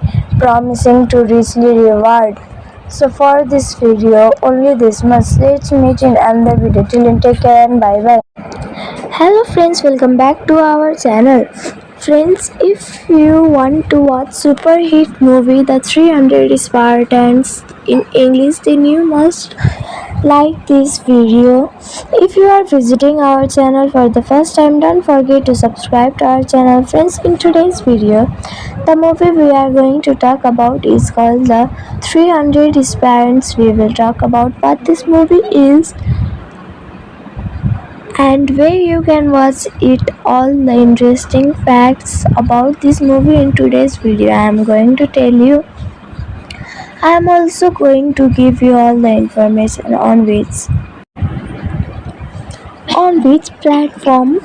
S1: to richly reward. So for this video, only this much. Let's meet in another video. Till then, take care and bye bye. Hello friends, welcome back to our channel. Friends, if you want to watch super hit movie The 300 Spartans in English, then you must like this video. If you are visiting our channel for the first time, don't forget to subscribe to our channel. Friends, in today's video, the movie we are going to talk about is called The 300 Spartans. We will talk about what this movie is and where you can watch it. All the interesting facts about this movie in today's video I am going to tell you. I am also going to give you all the information on which platform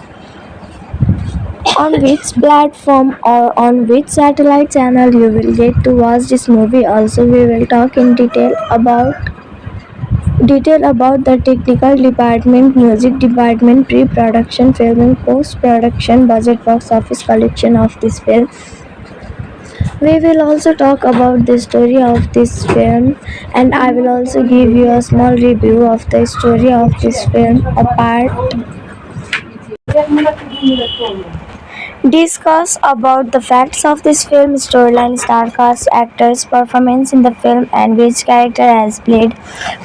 S1: or on which satellite channel you will get to watch this movie. Also, we will talk in detail about the technical department, music department, pre-production, filming, post-production, budget, box office collection of this film. We will also talk about the story of this film, and I will also give you a small review of the story of this film. Discuss about the facts of this film, storyline, star cast, actors, performance in the film, and which character has played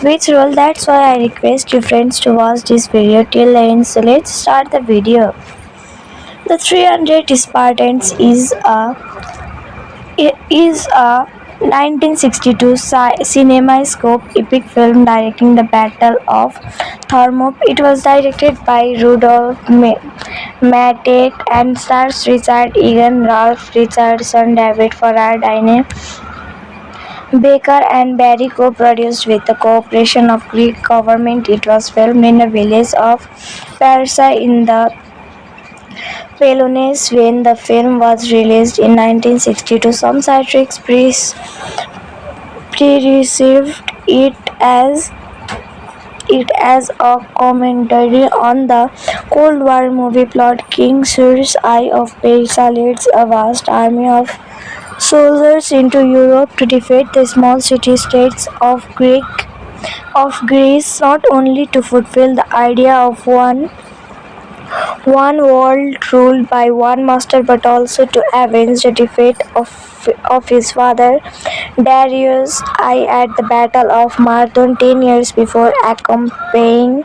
S1: which role. That's why I request you friends to watch this video till the end. So let's start the video. The 300 Spartans is a 1962 CinemaScope epic film directing the Battle of Thermopylae. It was directed by Rudolph Matet and stars Richard Egan, Ralph Richardson, David Carradine, Baker and Barry, co-produced with the cooperation of Greek government. It was filmed in the village of Parsa in the Peloponnese when the film was released in 1962. Some critics received it as a commentary on the Cold War movie plot. King Cyrus I of Persia leads a vast army of soldiers into Europe to defeat the small city-states of Greece, not only to fulfill the idea of one one world ruled by one master, but also to avenge the defeat of his father Darius I at the Battle of Marathon 10 years before. Accompanying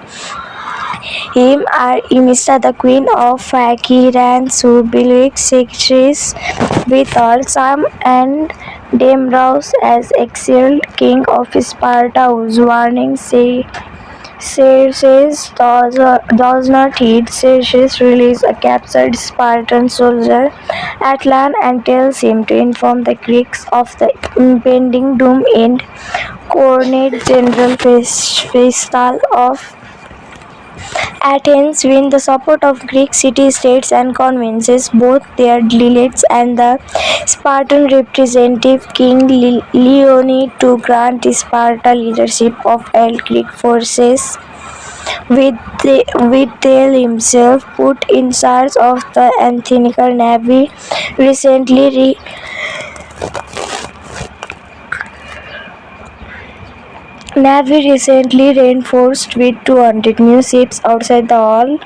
S1: him are Emista, the queen of Phakiran, Subilic, Secretary with all Sam and Demraus as exiled king of Sparta, whose warning Xerxes does not heed. Xerxes releases a captured Spartan soldier, Atlan, and tells him to inform the Greeks of the impending doom and coordinate general festal of Athens win the support of Greek city-states and convinces both their legates and the Spartan representative King Leonid to grant Sparta leadership of all Greek forces, with Thales himself put in charge of the Athenian navy. Recently Navy recently reinforced with 200 new ships outside the hall.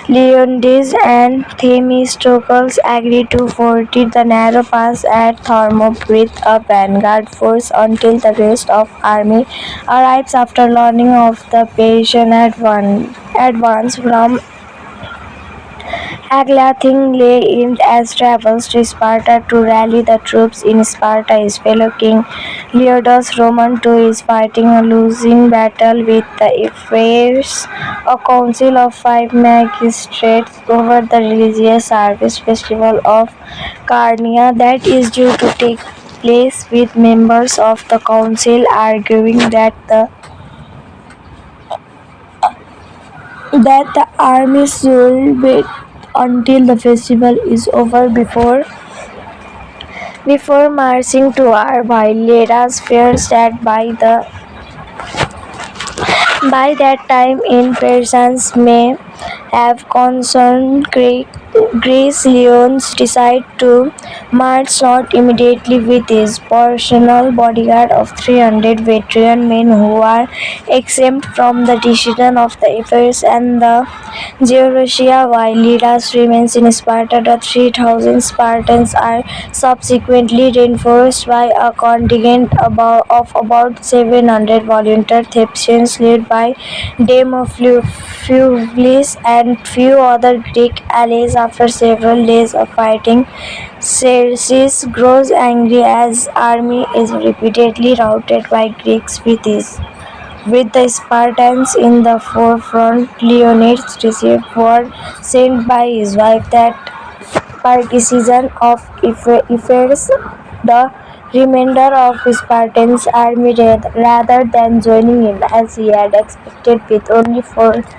S1: Leonidas and Themistocles agreed to fortify the narrow pass at Thermopylae with a vanguard force until the rest of army arrives after learning of the Persian advance from Aglathing lay aimed as travels to Sparta to rally the troops in Sparta. His fellow king Leonidas Roman too is fighting a losing battle with the Ephyrs, a council of 5 magistrates over the religious service festival of Carnia that is due to take place, with members of the council arguing that the army should wait until the festival is over before marching to war, while Leras fears that by that time in Persians may have concerned Greece. Leons decide to march not immediately with his personal bodyguard of 300 veteran men who are exempt from the decision of the Ephyrs and the Georusia, while Lydas remains in Sparta. The 3,000 Spartans are subsequently reinforced by a contingent of about 700 volunteer Thebans led by Demophilus and few other Greek allies. After several days of fighting, Xerxes grows angry as army is repeatedly routed by Greeks with the Spartans in the forefront. Leonidas received word sent by his wife that partisan of Ephyrs, the remainder of Spartan's army rather than joining him as he had expected with only fortify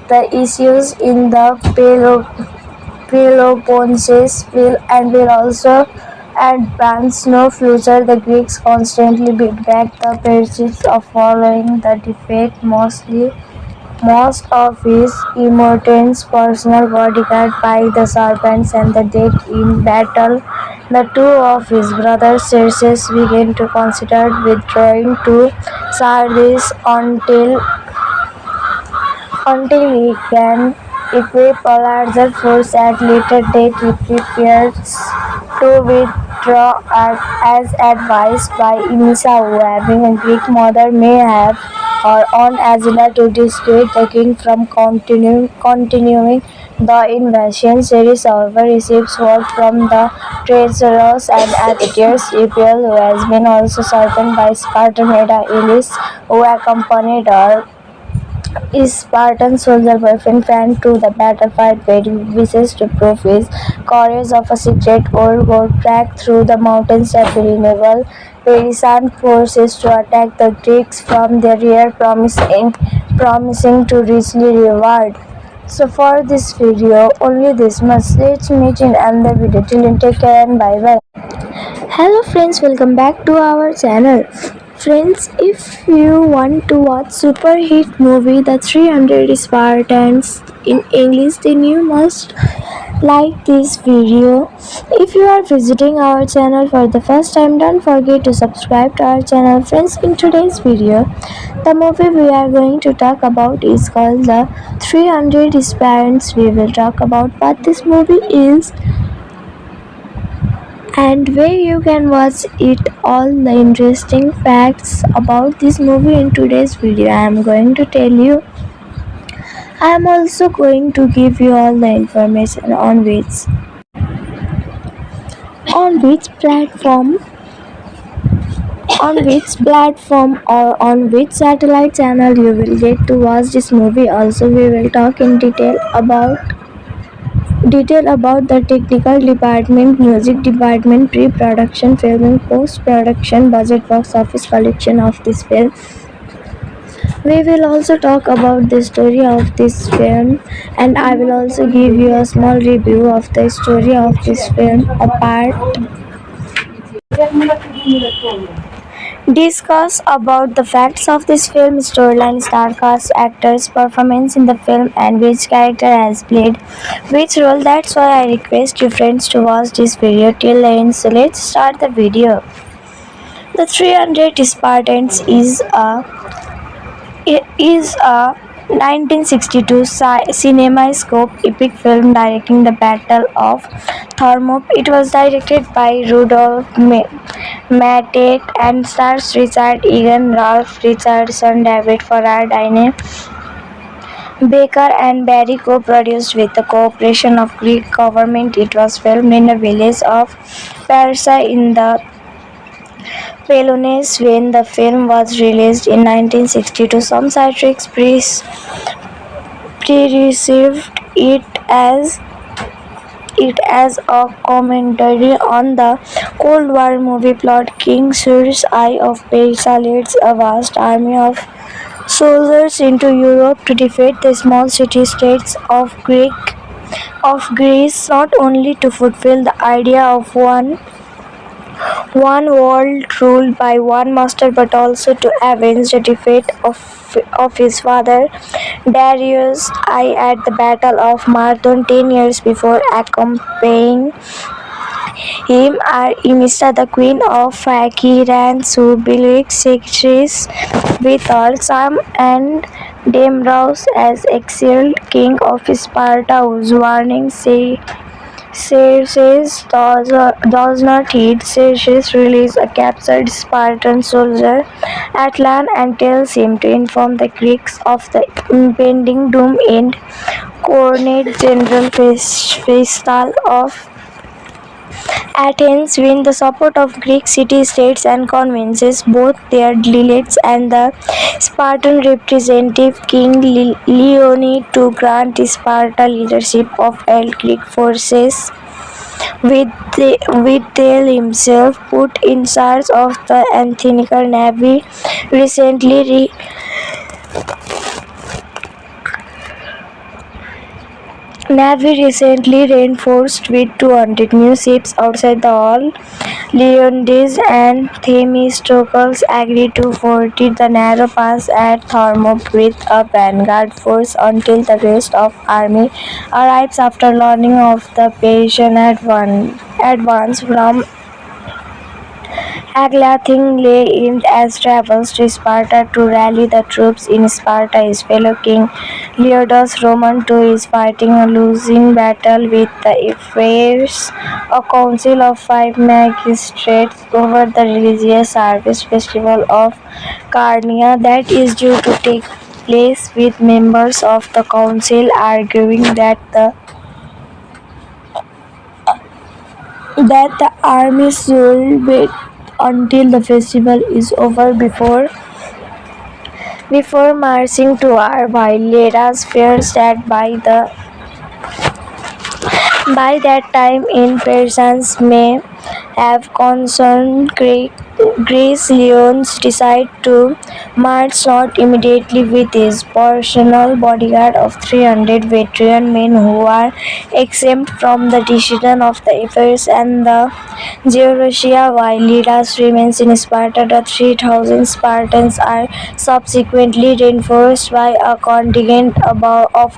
S1: the issues in the Peloponnesus and will also advance no future. The Greeks constantly beat back the Persians following the defeat. Most of his immortal personal bodyguard by the serpents and the dead in battle. The two of his brothers Xerxes began to consider withdrawing to Sardis until he can equip a larger force at later date. He prepares to withdraw as advised by Emesa, who, having a Greek mother, may have her own agenda to dissuade the king from continuing the invasion. Ceres, however, receives word from the treacherous and adventurous Epial, who has been also certain by Spartan Ada Elis, who accompanied her Spartan soldier boyfriend ran to the battlefield where he wishes to prove his courage of a secret old gold track through the mountains that will enable Persian forces to attack the Greeks from the rear, promising to richly reward. So for this video, only this much. Let's meet in another video. Till then, take care and bye bye. Hello friends, welcome back to our channel. Friends, if you want to watch super hit movie The 300 Spartans in English, then you must like this video. If you are visiting our channel for the first time, don't forget to subscribe to our channel. Friends, in today's video, the movie we are going to talk about is called The 300 Parents. We will talk about what this movie is and where you can watch it, all the interesting facts about this movie in today's video. I am going to tell you. I am also going to give you all the information on which platform or on which satellite channel you will get to watch this movie. Also, we will talk in detail about the technical department, music department, pre-production, filming, post-production, budget, box office collection of this film. We will also talk about the story of this film, and I will also give you a small review of the story of this film. Apart, discuss about the facts of this film, storyline, star cast, actors, performance in the film, and which character has played which role. That's why I request you friends to watch this video till the end. So let's start the video. The 300 Spartans is a 1962 CinemaScope epic film directing the Battle of Thermopylae. It was directed by Rudolph Matet and stars Richard Egan, Ralph Richardson, David Carradine, Baker and Barry co-produced with the cooperation of Greek government. It was filmed in the village of Parsa in the Peloponnese when the film was released in 1962. Some critics perceived it as a commentary on the Cold War movie plot. King Cyrus I of Persia leads a vast army of soldiers into Europe to defeat the small city-states of Greece, not only to fulfill the idea of one world ruled by one master, but also to avenge the defeat of his father Darius I at the Battle of Marathon 10 years before. Accompanying him are Emista, the queen of Phaeacians, who believes secretaries with her charm, and Demetrius as exiled king of Sparta, whose warning Xerxes does not heed. Xerxes releases a captured Spartan soldier, Atlan, and tells him to inform the Greeks of the impending doom and coronate General Festal of Athens win the support of Greek city-states and convinces both their delegates and the Spartan representative King Leonid to grant Sparta leadership of all Greek forces, with Thales himself put in charge of the Athenian navy. Recently reinforced with 200 new ships outside the hall. Leonidas and Themistocles agree to fortify the narrow pass at Thermopylae with a vanguard force until the rest of army arrives. After learning of the Persian advance from Aglathingale as travels to Sparta to rally the troops in Sparta, his fellow king Leonidas Roman II is fighting a losing battle with the Ephors, a council of 5 magistrates, over the religious service festival of Carnia that is due to take place, with members of the council arguing that the army should wait until the festival is over before marching to war, while Leras fears that by that time in Persians may have concerned Greek Greece, Leons decides to march not immediately with his personal bodyguard of 300 veteran men who are exempt from the decision of the affairs and the Georgia, while Lydas remains in Sparta. The 3,000 Spartans are subsequently reinforced by a contingent of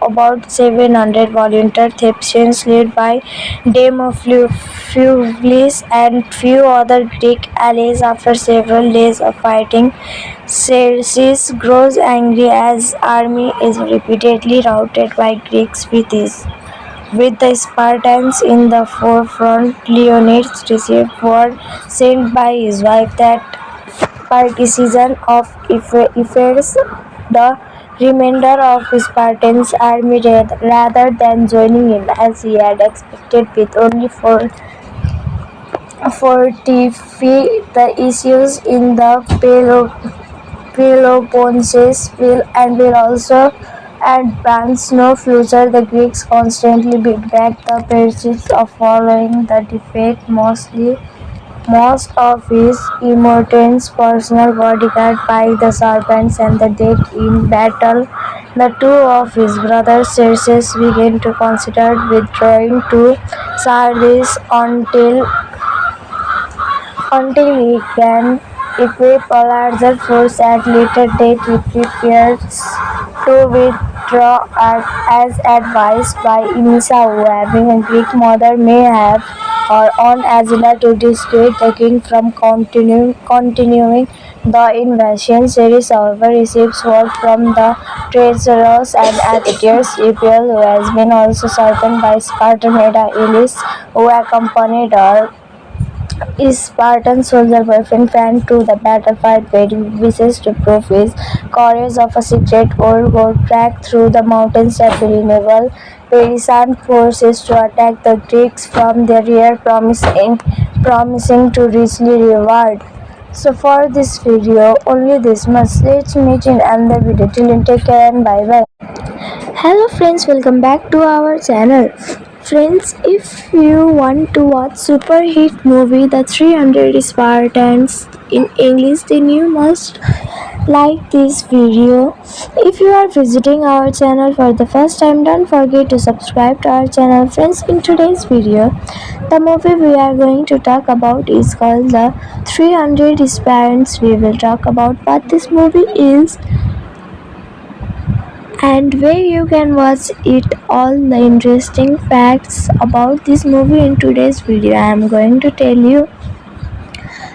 S1: about 700 volunteer Thebans led by Demophilus and few other Greek allies. After several days of fighting, Xerxes grows angry as army is repeatedly routed by Greeks with the Spartans in the forefront. Leonidas received word sent by his wife that partisan of Epirus, the remainder of Spartan's army rather than joining him as he had expected with only fortify the issues in the Peloponnesus and will also advance no future. The Greeks constantly beat back the Persians following the defeat. Most of his immortals personal bodyguard by the serpents and the dead in battle. The two of his brothers Xerxes began to consider withdrawing to Sardis until he can equip a larger force at later date. He prepares to withdraw as advised by Emesa, who, having a Greek mother, may have her own agenda to dissuade the king from continuing the invasion. Ceres, however, receives word from the treacherous and Aetius Epial, who has been also certain by Spartan Heda Elis, who accompanied her Spartan soldier boyfriend ran to the battlefield where he wishes to prove his courage of a secret old gold track through the mountains at Renewal. Perisan forces to attack the Greeks from the rear, promising to richly reward. So for this video, only this much. Let's meet in another video. Till then, take care and bye bye. Hello friends, welcome back to our channel. Friends, if you want to watch super hit movie The 300 Spartans in English, then you must like this video. If you are visiting our channel for the first time, don't forget to subscribe to our channel. Friends, in today's video, the movie we are going to talk about is called The 300 Spartans. We will talk about what this movie is and where you can watch it. All the interesting facts about this movie in today's video I am going to tell you.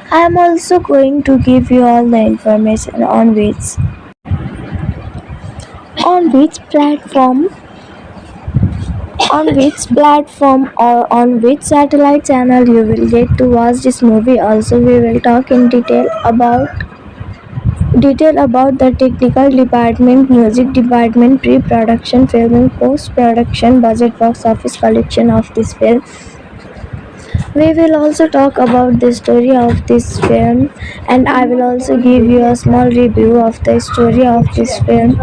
S1: I am also going to give you all the information on which platform or on which satellite channel you will get to watch this movie. Also, we will talk in detail about the technical department, music department, pre-production, filming, post-production, budget, box office collection of this film. We will also talk about the story of this film, and I will also give you a small review of the story of this film.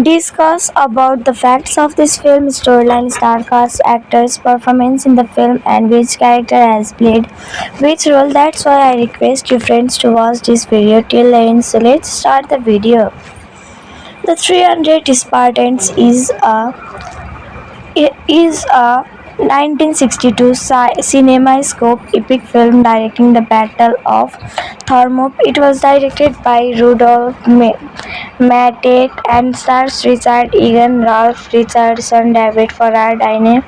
S1: Discuss about the facts of this film, storyline, star cast, actors, performance in the film, and which character has played which role. That's why I request you friends to watch this video till the end. So let's start the video. The 300 Spartans is a 1962 CinemaScope epic film directing the Battle of Thermopylae. It was directed by Rudolph Matet and stars Richard Egan, Ralph Richardson, David Farrar, Diane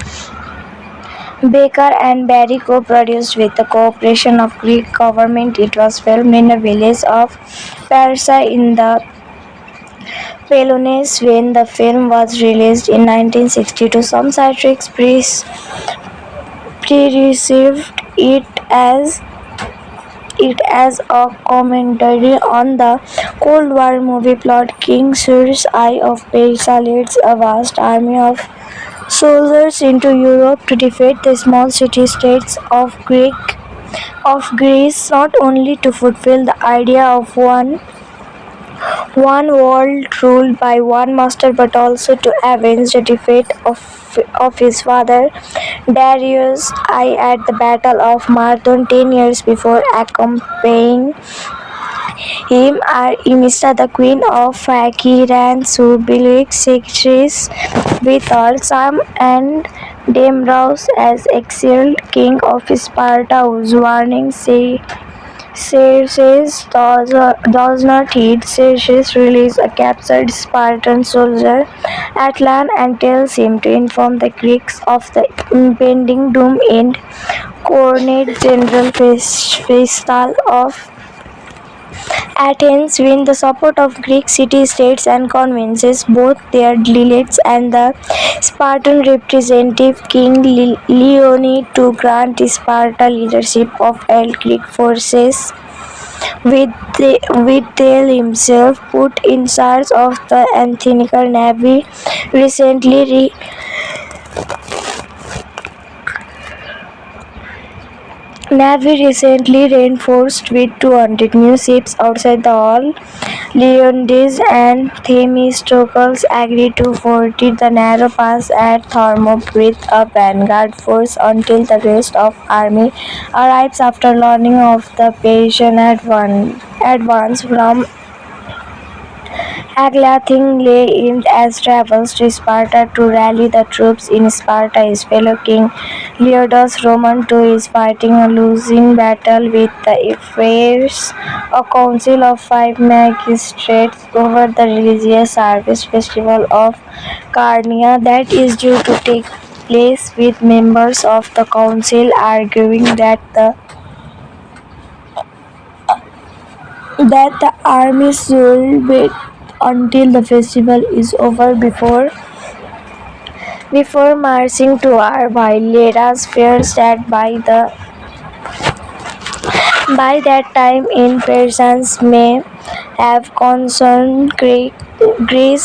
S1: Baker and Barry, co-produced with the cooperation of Greek government. It was filmed in the village of Parsa in the Peloponnese when the film was released in 1962. Some critics received it as a commentary on the Cold War movie plot. King Cyrus I of Persia leads a vast army of soldiers into Europe to defeat the small city-states of Greece, not only to fulfill the idea of one world ruled by one master, but also to avenge the defeat of of his father Darius I at the Battle of Marathon 10 years before. Accompanying him are Emista, the queen of Phakiran, Subilic, secretaries with all Sam and Demraus as exiled king of Sparta, whose warning Xerxes does not heed. Xerxes releases a captured Spartan soldier, Atlan, and tells him to inform the Greeks of the impending doom and coordinate General Festal of Athens win the support of Greek city-states and convinces both their legates and the Spartan representative King Leonid to grant Sparta leadership of allied Greek forces, with Thale himself put in charge of the Athenian navy. Recently Navy recently reinforced with 200 new ships outside the hall. Leonidas and Themistocles agreed to fortify the narrow pass at Thermopylae with a vanguard force until the rest of army arrives after learning of the Persian advance from Aglathing lay aimed as travels to Sparta to rally the troops in Sparta. His fellow king Leonidas Roman II is fighting a losing battle with the Ephyrs, a council of 5 magistrates over the religious service festival of Carnia that is due to take place, with members of the council arguing that the army should wait until the festival is over before marching to war, while Leras fears that by that time in Persians may have concerned Greece.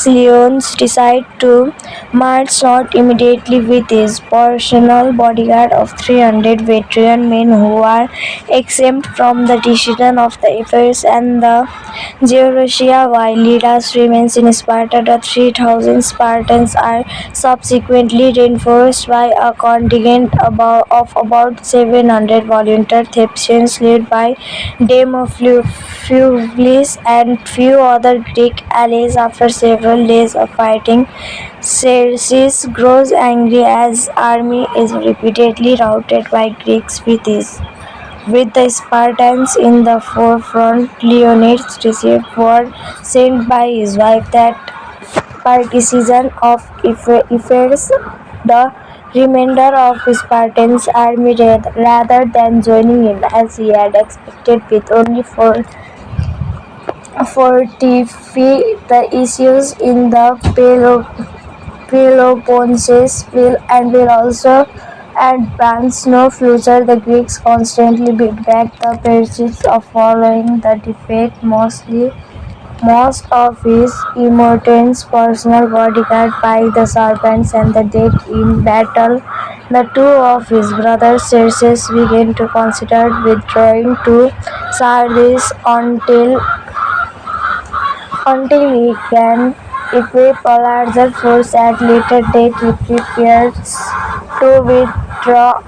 S1: Leons decide to march not immediately with his personal bodyguard of 300 veteran men who are exempt from the decision of the Ephyrs and the Georusia, while Lyras remains in Sparta. The 3,000 Spartans are subsequently reinforced by a contingent of about 700 volunteer Thebans led by Demophilus and few other Greek allies. After several days of fighting, Xerxes grows angry as army is repeatedly routed by Greeks with the Spartans in the forefront. Leonidas received word sent by his wife that partisan of Ephyrs, the remainder of Spartan's army rather than joining him as he had expected with only fortify the issues in the Peloponnesus and will also advance no further. The Greeks constantly beat back the Persians following the defeat. Most of his immortal personal bodyguard by the serpents and the dead in battle. The two of his brothers Xerxes began to consider withdrawing to Sardis until he can equip a larger force at later date. He prepares to withdraw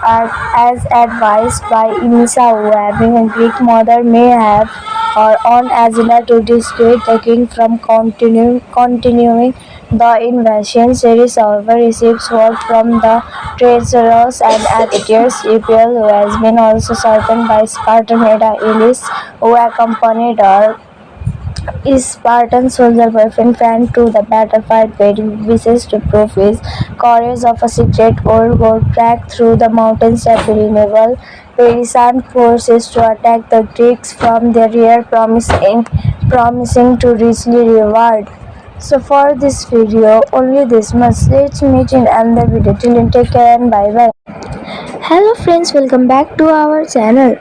S1: as advised by Emesa, who, having a Greek mother, may have her own agenda to dissuade the king from continuing the invasion. Ceres, however, receives word from the treacherous and Atheteus Epial, who has been also certain by Spartan Hera Elis, who accompanied her Spartan soldier boyfriend ran to the battlefield where he wishes to prove his courage of a secret old gold track through the mountains that will enable Persian forces to attack the Greeks from their rear, promising to richly reward. So for this video, only this much. Let's meet in another video. Till then, take care and bye bye. Hello friends, welcome back to our channel.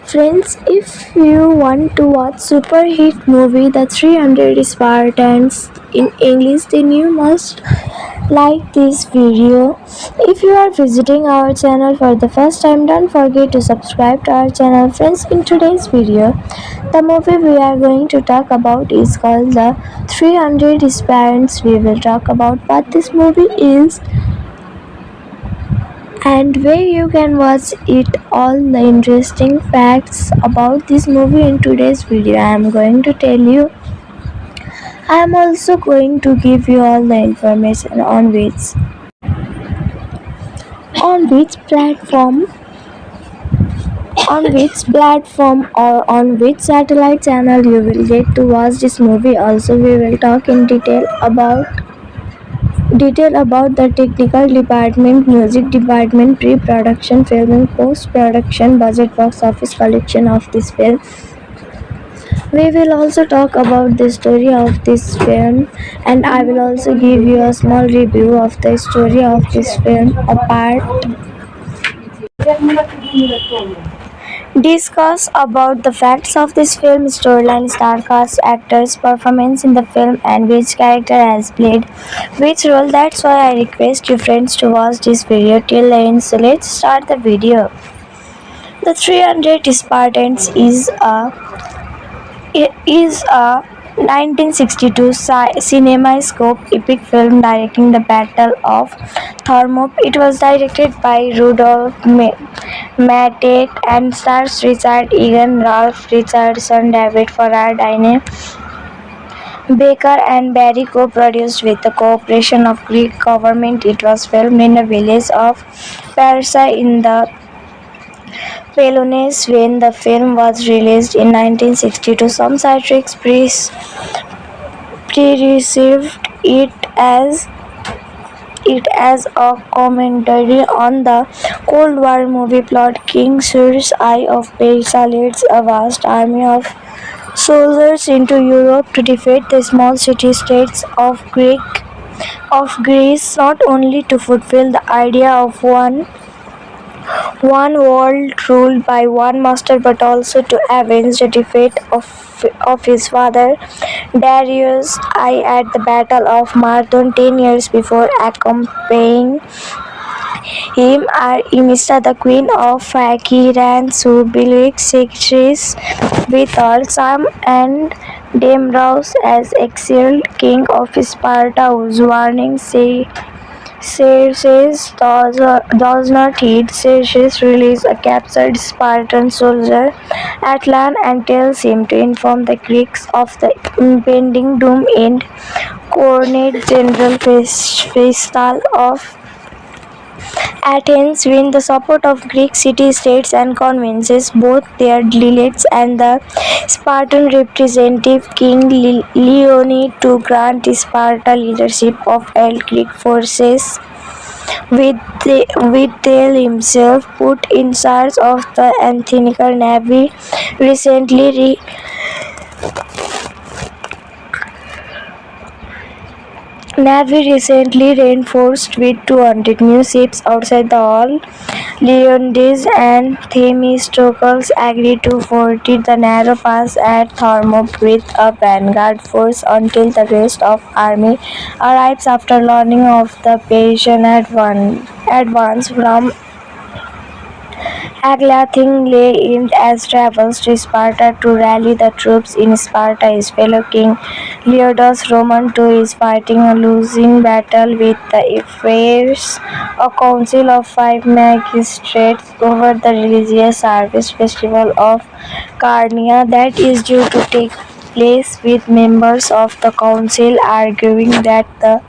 S1: Friends, if you want to watch super hit movie The 300 Spartans in English, then you must like this video. If you are visiting our channel for the first time, don't forget to subscribe to our channel. Friends, in today's video, the movie we are going to talk about is called The 300 Spartans. We will talk about what this movie is, and where you can watch it all the interesting facts about this movie in today's video. I am going to tell you. I am also going to give you all the information on which platform or on which satellite channel you will get to watch this movie. Also, we will talk in detail about the technical department, music department, pre-production, filming, post-production, budget, box office collection of this film. We will also talk about the story of this film, and I will also give you a small review of the story of this film apart. Discuss about the facts of this film, storyline, star cast, actors, performance in the film, and which character has played which role. That's why I request you friends to watch this video till the end. So let's start the video. The 300 Spartans is a 1962 CinemaScope epic film directing the Battle of Thermopylae. It was directed by Rudolph Matet and stars Richard Egan, Ralph Richardson, David Carradine, Baker and Barry co-produced with the cooperation of Greek government. It was filmed in the village of Parsa in the Peloponnese when the film was released in 1962. Some critics perceived it as a commentary on the Cold War movie plot. King Cyrus I of Persia leads a vast army of soldiers into Europe to defeat the small city-states of Greece, not only to fulfill the idea of one world ruled by one master, but also to avenge the defeat of his father Darius I at the Battle of Marathon 10 years before. Accompanying him are Emista, the queen of Phaeacians, who believes secretaries with all Sam and Deimos as exiled king of Sparta, whose warning Xerxes does not heed. Xerxes releases a captured Spartan soldier, Atlan, and tells him to inform the Greeks of the impending doom and coronate General Festal of Athens win the support of Greek city-states and convinces both their delegates and the Spartan representative King Leonid to grant Sparta leadership of all Greek forces, with Thales himself put in charge of the Athenian navy. Recently reinforced with 200 new ships outside the hall. Leonidas and Themistocles agree to fortify the narrow pass at Thermopylae with a vanguard force until the rest of army arrives. After learning of the Persian advance from Aglathingale, as travels to Sparta to rally the troops in Sparta. His fellow king Leonidas Roman II is fighting a losing battle with the Ephyrs, a council of 5 magistrates, over the religious service festival of Carnia that is due to take place, with members of the council arguing that the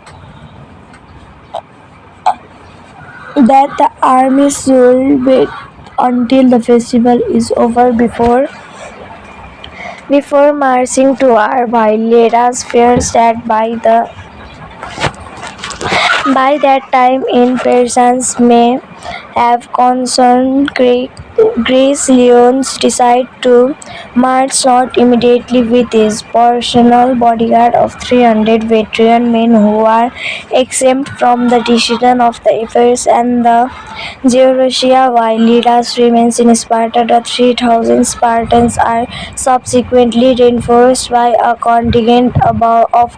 S1: army should wait until the festival is over before marching to war, while Leras fears that by that time in Persians may have concerned Greece. Leons decide to march not immediately with his personal bodyguard of 300 veteran men who are exempt from the decision of the Ephyrs and the Georusia, while Leras remains in Sparta. The 3,000 Spartans are subsequently reinforced by a contingent of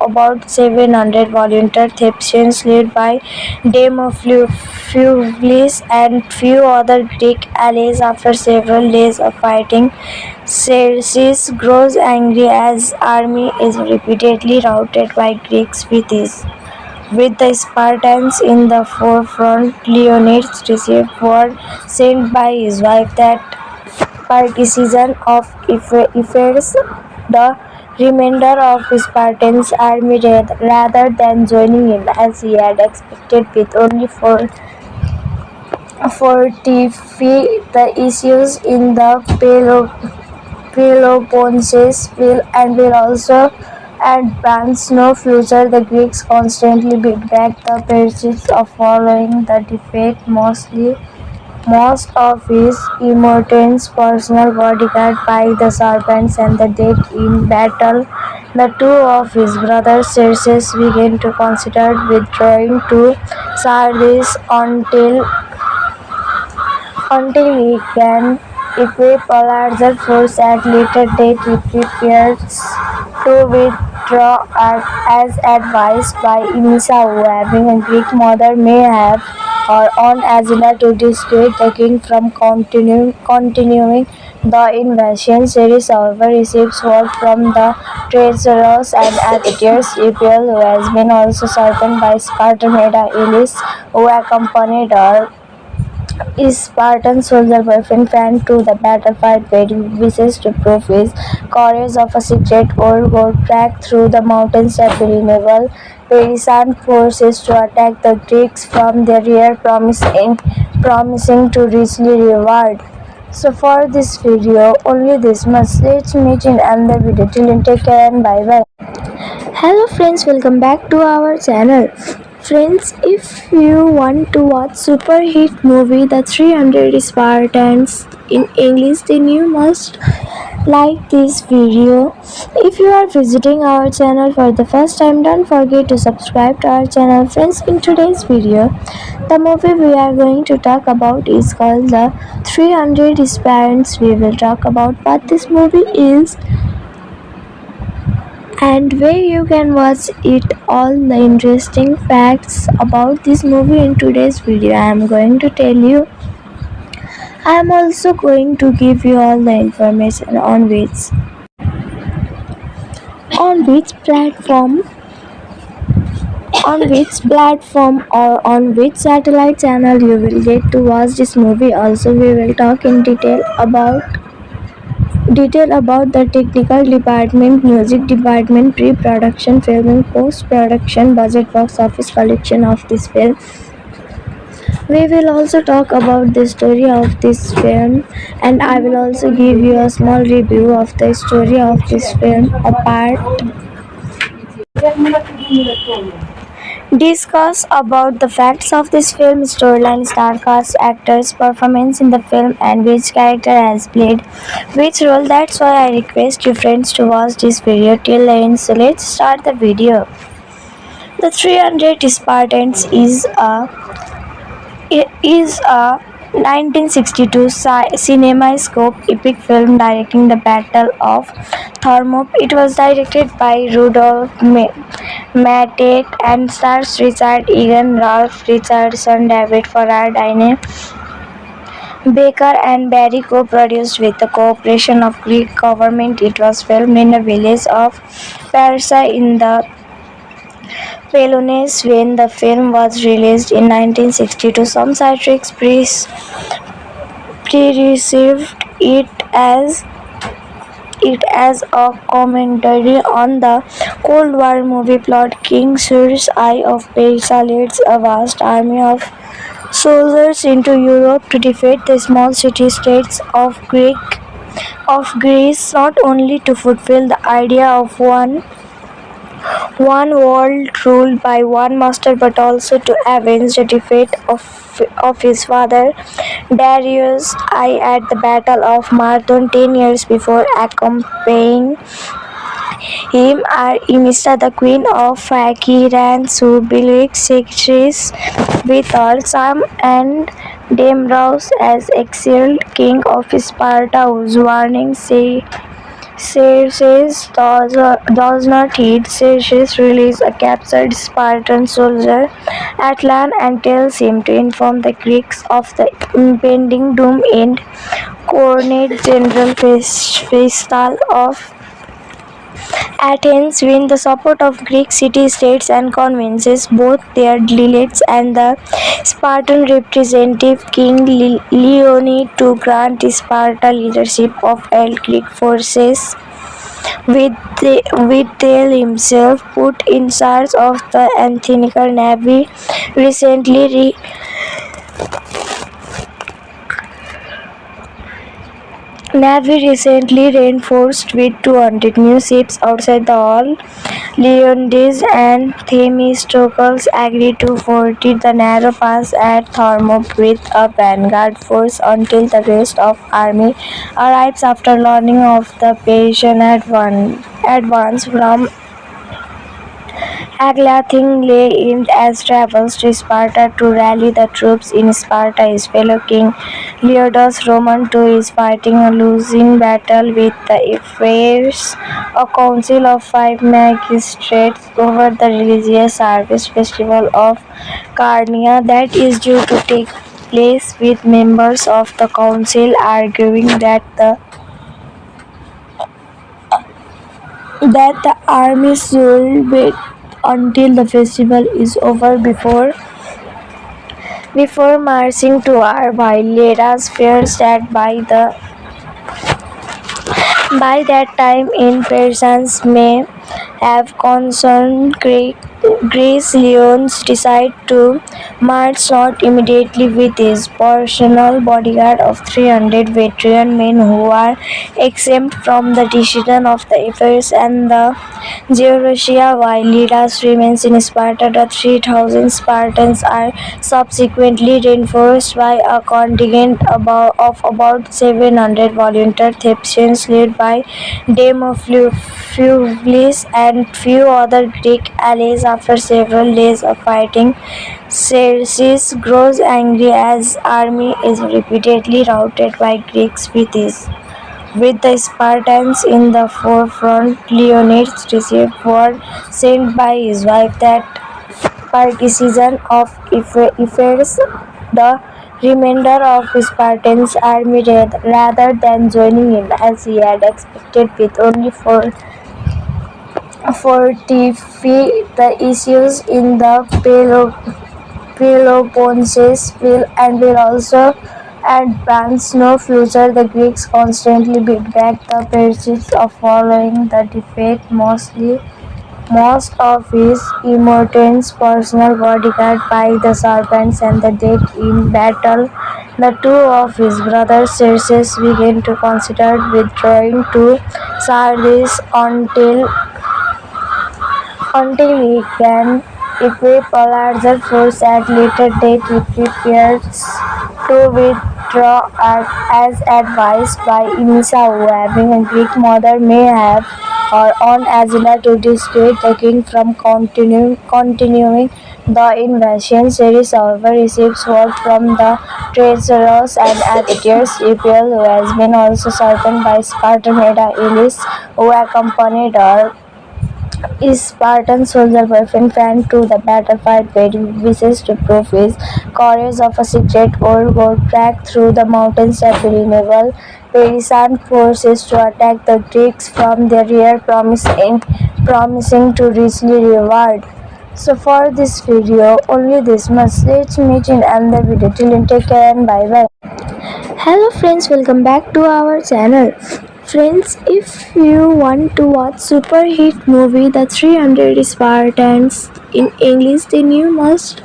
S1: about 700 volunteer Thebans led by Demophilus and few other Greek allies. After several days of fighting, Xerxes grows angry as army is repeatedly routed by Greeks, with his With the Spartans in the forefront, Leonidas received word sent by his wife that partisan of Ephesus, the remainder of Spartan's army rather than joining him as he had expected with only fortify the issues in the Peloponnese will also advance no future. The Greeks constantly beat back the Persians following the defeat. Most of his immortals personal bodyguard by the serpents and the dead in battle. The two of his brothers Xerxes began to consider withdrawing to Sardis until he can equip a larger force at later date. He prepares to withdraw as advised by Emesa, who having a Greek mother may have her own agenda to dissuade the king from continuing the invasion. Ceres, however, receives word from the treacherous and atheist Epial, who has been also certain by Spartan Heda Elis, who accompanied her Spartan soldier boyfriend ran to the battlefield where he wishes to prove his courage of a secret old gold track through the mountains that will enable Persian forces to attack the Greeks from the rear, promising to richly reward. So for this video, only this much. Let's meet in another video. Till then, take care and bye bye. Hello friends, welcome back to our channel. Friends, if you want to watch super hit movie The 300 Spartans in English, then you must like this video. If you are visiting our channel for the first time, don't forget to subscribe to our channel. Friends, in today's video, the movie we are going to talk about is called The 300 Spartans. We will talk about what this movie is and where you can watch it. All the interesting facts about this movie in today's video I am going to tell you. I am also going to give you all the information on which platform or on which satellite channel you will get to watch this movie. Also, we will talk in detail about the technical department, music department, pre-production, filming, post-production, budget, box office collection of this film. We will also talk about the story of this film, and I will also give you a small review of the story of this film. Discuss about the facts of this film, storyline, star cast, actors, performance in the film, and which character has played which role. That's why I request you friends to watch this video till the end. So let's start the video. The 300 Spartans is a 1962 CinemaScope epic film directing the Battle of Thermopylae. It was directed by Rudolph Matet and stars Richard Egan, Ralph Richardson, David Carradine, Baker and Barry, co-produced with the cooperation of Greek government. It was filmed in the village of Parsa in the Peloponnese when the film was released in 1962. Some critics pre-received it as a commentary on the Cold War movie plot. King Cyrus I of Persia leads a vast army of soldiers into Europe to defeat the small city-states of Greece, not only to fulfill the idea of one world ruled by one master, but also to avenge the defeat of his father Darius I at the Battle of Marathon 10 years before. Accompanying him are Emesa, the queen of Phaeacians, who believes Xerxes with her charm, and Demetrius as exiled king of Sparta, whose warning Xerxes does not heed. Xerxes releases a captured Spartan soldier, Atlan, and tells him to inform the Greeks of the impending doom and coronate General Festal of Athens win the support of Greek city-states and convinces both their delegates and the Spartan representative King Leonid to grant Sparta leadership of all Greek forces, with Thales himself put in charge of the Athenian navy. Recently, Navy recently reinforced with 200 new ships outside the hall. Leonidas and Themistocles agreed to fortify the narrow pass at Thermopylae with a vanguard force until the rest of army arrives after learning of the Persian advance from Aglathing lay in as travels to Sparta to rally the troops in Sparta. His fellow king Leonidas Roman II is fighting a losing battle with the Ephyrs, a council of 5 magistrates over the religious harvest festival of Carnia that is due to take place, with members of the council arguing that the army should wait until the festival is over before marching to war, while Leras fears that by that time in Persians may have concerned Greece. Leons decide to march not immediately with his personal bodyguard of 300 veteran men who are exempt from the decision of the Ephyrs and the Georusia, while Lyras remains in Sparta. The 3,000 Spartans are subsequently reinforced by a contingent of about 700 volunteer Thebans led by Demophilus and few other Greek allies. After several days of fighting, Xerxes grows angry as army is repeatedly routed by Greeks with the Spartans in the forefront. Leonidas received word sent by his wife that partisan of Ephyrs, the remainder of Spartan's army rather than joining him as he had expected with only fortify the issues in the Peloponnesus and will also advance no future. The Greeks constantly beat back the Persians following the defeat. Most of his immortals personal bodyguard by the serpents and the dead in battle. The two of his brothers Xerxes began to consider withdrawing to Sardis until he can equip a larger force at later date. He prepares to withdraw as advised by Emesa, who, having a Greek mother, may have her own agenda to dissuade the king from continuing the invasion. Ceres, however, receives word from the treacherous and adventurous Epial, who has been also certain by Spartan Hera Elis, who accompanied her Spartan soldier boyfriend ran to the battlefield where he wishes to prove his courage of a secret old gold track through the mountains that will enable Persian forces to attack the Greeks from their rear, promising to richly reward. So for this video, only this much. Let's meet in another video. Till then, take care and bye bye. Hello friends, welcome back to our channel. Friends, if you want to watch super hit movie The 300 Spartans in English, then you must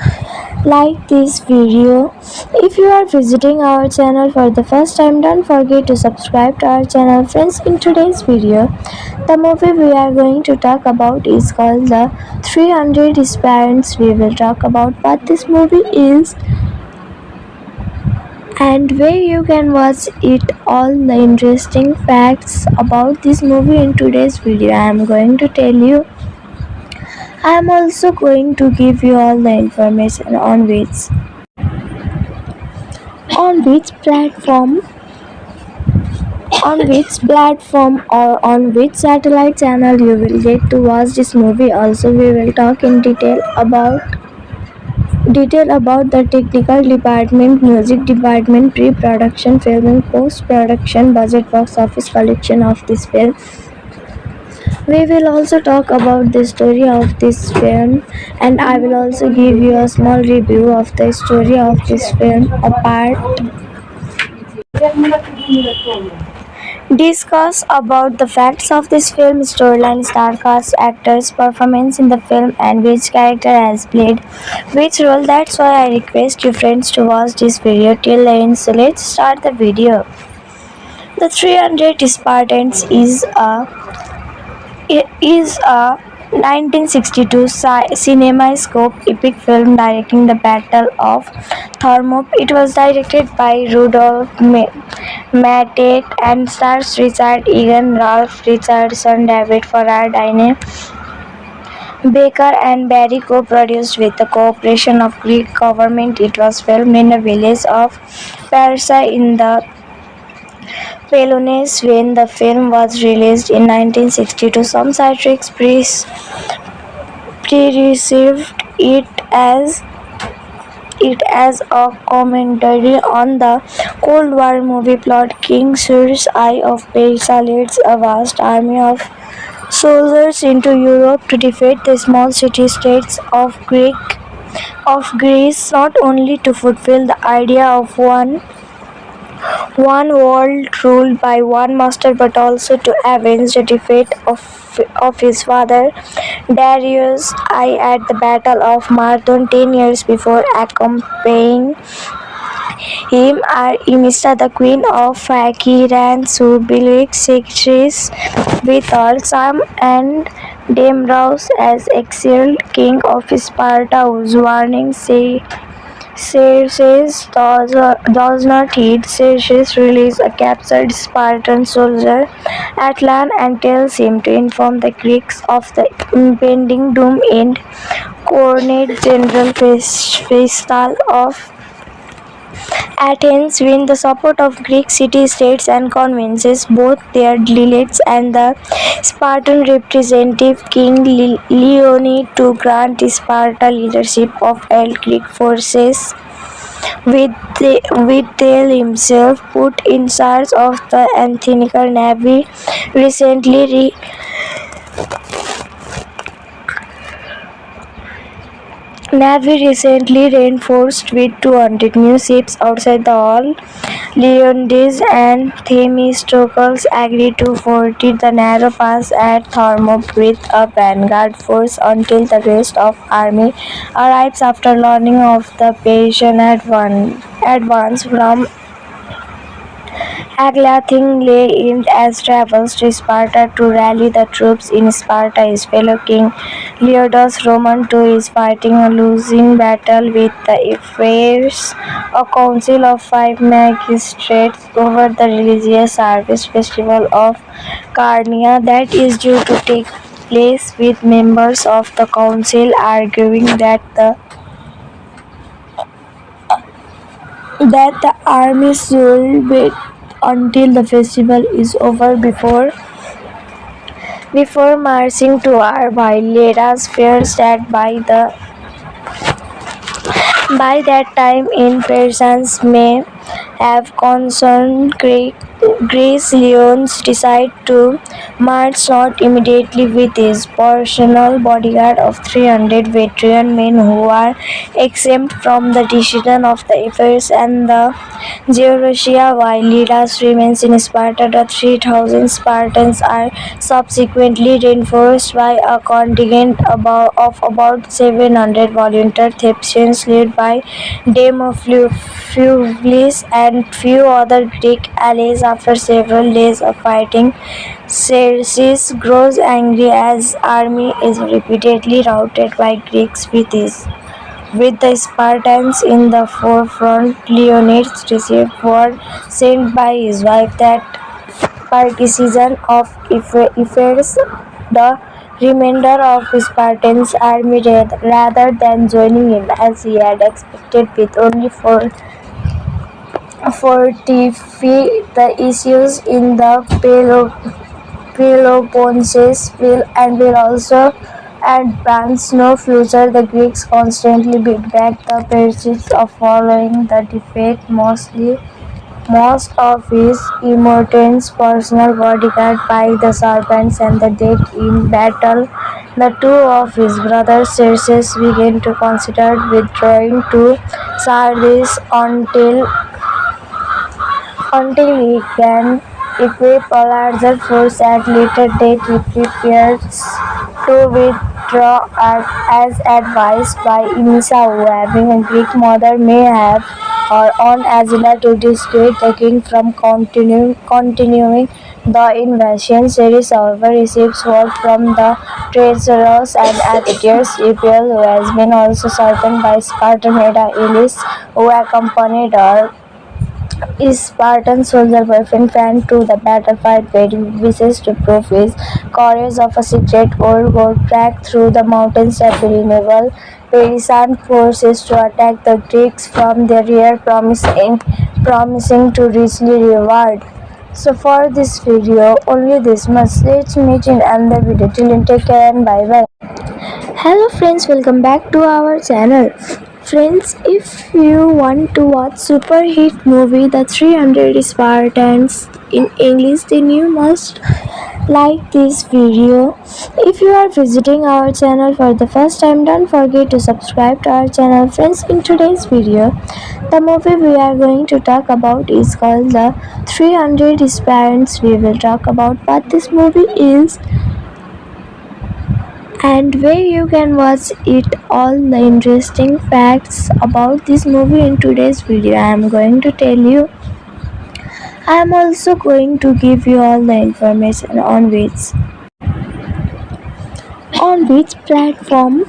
S1: like this video. If you are visiting our channel for the first time, don't forget to subscribe to our channel. Friends, in today's video, the movie we are going to talk about is called The 300 Spartans. We will talk about what this movie is and where you can watch it. All the interesting facts about this movie in today's video I am going to tell you. I am also going to give you all the information on which platform or on which satellite channel you will get to watch this movie. Also, we will talk in detail about the technical department, music department, pre-production, filming, post-production, budget, box office collection of this film. We will also talk about the story of this film, and I will also give you a small review of the story of this film, apart discuss about the facts of this film, storyline, star cast, actors, performance in the film, and which character has played which role. That's why I request you friends to watch this video till the end. So let's start the video. The 300 Spartans is a 1962 CinemaScope epic film directing the Battle of Thermopylae. It was directed by Rudolph Matet and stars Richard Egan, Ralph Richardson, David Carradine, Baker and Barry co-produced with the cooperation of Greek government. It was filmed in the village of Parsa in the Peloponnese when the film was released in 1962. Some critics pre-received it as a commentary on the Cold War movie plot. King Cyrus I of Persia leads a vast army of soldiers into Europe to defeat the small city-states of Greece, not only to fulfill the idea of one world ruled by one master, but also to avenge the defeat of his father Darius I at the Battle of Marathon 10 years before. Accompanying him are Emista, the queen of Phaeacian, Subilic, Secretis with her Sam, and Deimos as exiled king of Sparta, whose warning Xerxes does not heed. Xerxes releases a captured Spartan soldier at land and tells him to inform the Greeks of the impending doom and coronate General Festal of Athens win the support of Greek city-states and convinces both their delegates and the Spartan representative King Leonid to grant Sparta leadership of held Greek forces, with Thales himself put in charge of the Athenian navy. Recently reinforced with 200 new ships outside the hall. Leonidas and Themistocles agreed to fortify the narrow pass at Thermopylae with a vanguard force until the rest of army arrives. After learning of the Persian advance from Aglathing lay in as travels to Sparta to rally the troops in Sparta. His fellow king Leonidas Roman II is fighting a losing battle with the Ephyrs, a council of 5 magistrates, over the religious service festival of Carnia that is due to take place, with members of the council arguing that the army should wait until the festival is over before marching to war, while Leras fears that by that time in Persians may have concerned Greece. Leons decide to march not immediately with his personal bodyguard of 300 veteran men who are exempt from the decision of the Ephyrs and the Georusia, while Lyras remains in Sparta. The 3,000 Spartans are subsequently reinforced by a contingent of about 700 volunteer Thebans led by Demophiles and few other Greek allies. After several days of fighting, Xerxes grows angry as army is repeatedly routed by Greeks. With the Spartans in the forefront, Leonidas received word sent by his wife that partisan of Ephyrs, the remainder of Spartan's army, rather than joining him as he had expected, with only fortify the issues in the Peloponnese and will also advance no further. The Greeks constantly beat back the Persians following the defeat, mostly most of his immortals personal bodyguard by the serpents and the dead in battle. The two of his brothers Circes began to consider withdrawing to Sardis until he can equip a larger force at later date. He prepares to withdraw as advised by Emesa, who, having a Greek mother, may have her own agenda to dissuade the king from continuing the invasion. Ceres, however, receives word from the treacherous and adventurous Epial, who has been also certain by Spartan Hera Elis, who accompanied her Spartan soldier boyfriend ran to the battlefield where he wishes to prove his courage of a secret old gold track through the mountains at renewal. Perisan forces to attack the Greeks from the rear, promising to richly reward. So for this video, only this much. Let's meet in another video. Till then, take care and bye bye. Hello friends, welcome back to our channel. Friends, if you want to watch super hit movie The 300 Spartans in English, then you must like this video. If you are visiting our channel for the first time, don't forget to subscribe to our channel. Friends, in today's video, the movie we are going to talk about is called The 300 Spartans. We will talk about what this movie is and where you can watch it. All the interesting facts about this movie in today's video I am going to tell you. I am also going to give you all the information on which platform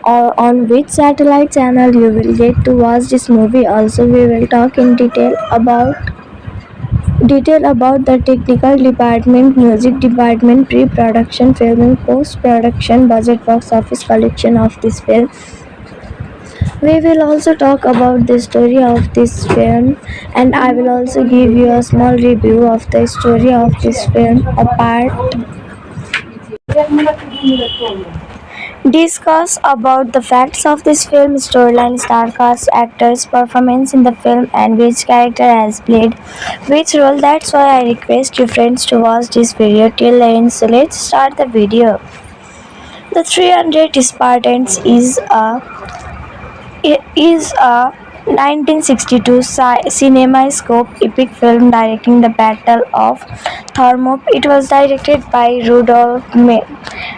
S1: or on which satellite channel you will get to watch this movie. Also, we will talk in detail about the technical department, music department, pre-production, filming, post-production, budget, box office collection of this film. We will also talk about the story of this film, and I will also give you a small review of the story of this film, discuss about the facts of this film, storyline, star cast, actors, performance in the film, and which character has played which role. That's why I request you friends to watch this video till the end. So let's start the video. The 300 Spartans is a 1962 CinemaScope epic film directing the Battle of Thermopylae. It was directed by Rudolph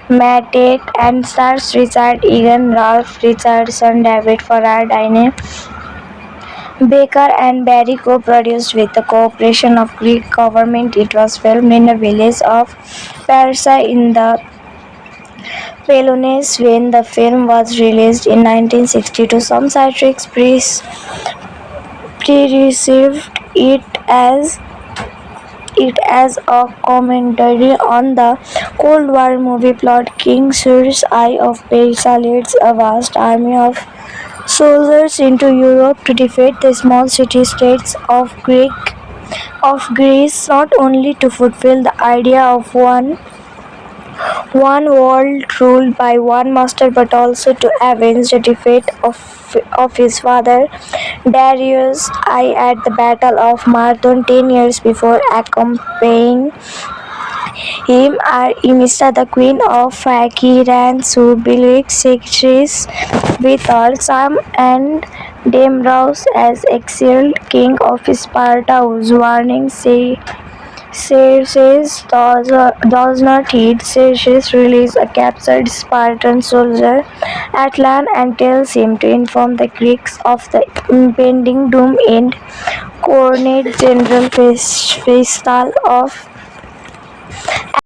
S1: Matet and stars Richard Egan, Ralph Richardson, David Carradine, Baker and Barry, co-produced with the cooperation of Greek government. It was filmed in the village of Parsa in the Peloponnese when the film was released in 1962. Some critics received it as a commentary on the Cold War movie plot. King Cyrus I of Persia leads a vast army of soldiers into Europe to defeat the small city-states of Greece, not only to fulfill the idea of one world ruled by one master, but also to avenge the defeat of his father Darius I at the Battle of Marathon 10 years before. Accompanying him are Emesa, the queen of Phaeacians, who believes Xerxes with her charm, and Demetrius as exiled king of Sparta, whose warning Xerxes does not heed. Xerxes releases a captured Spartan soldier, Atlan, and tells him to inform the Greeks of the impending doom and coronate General Festal of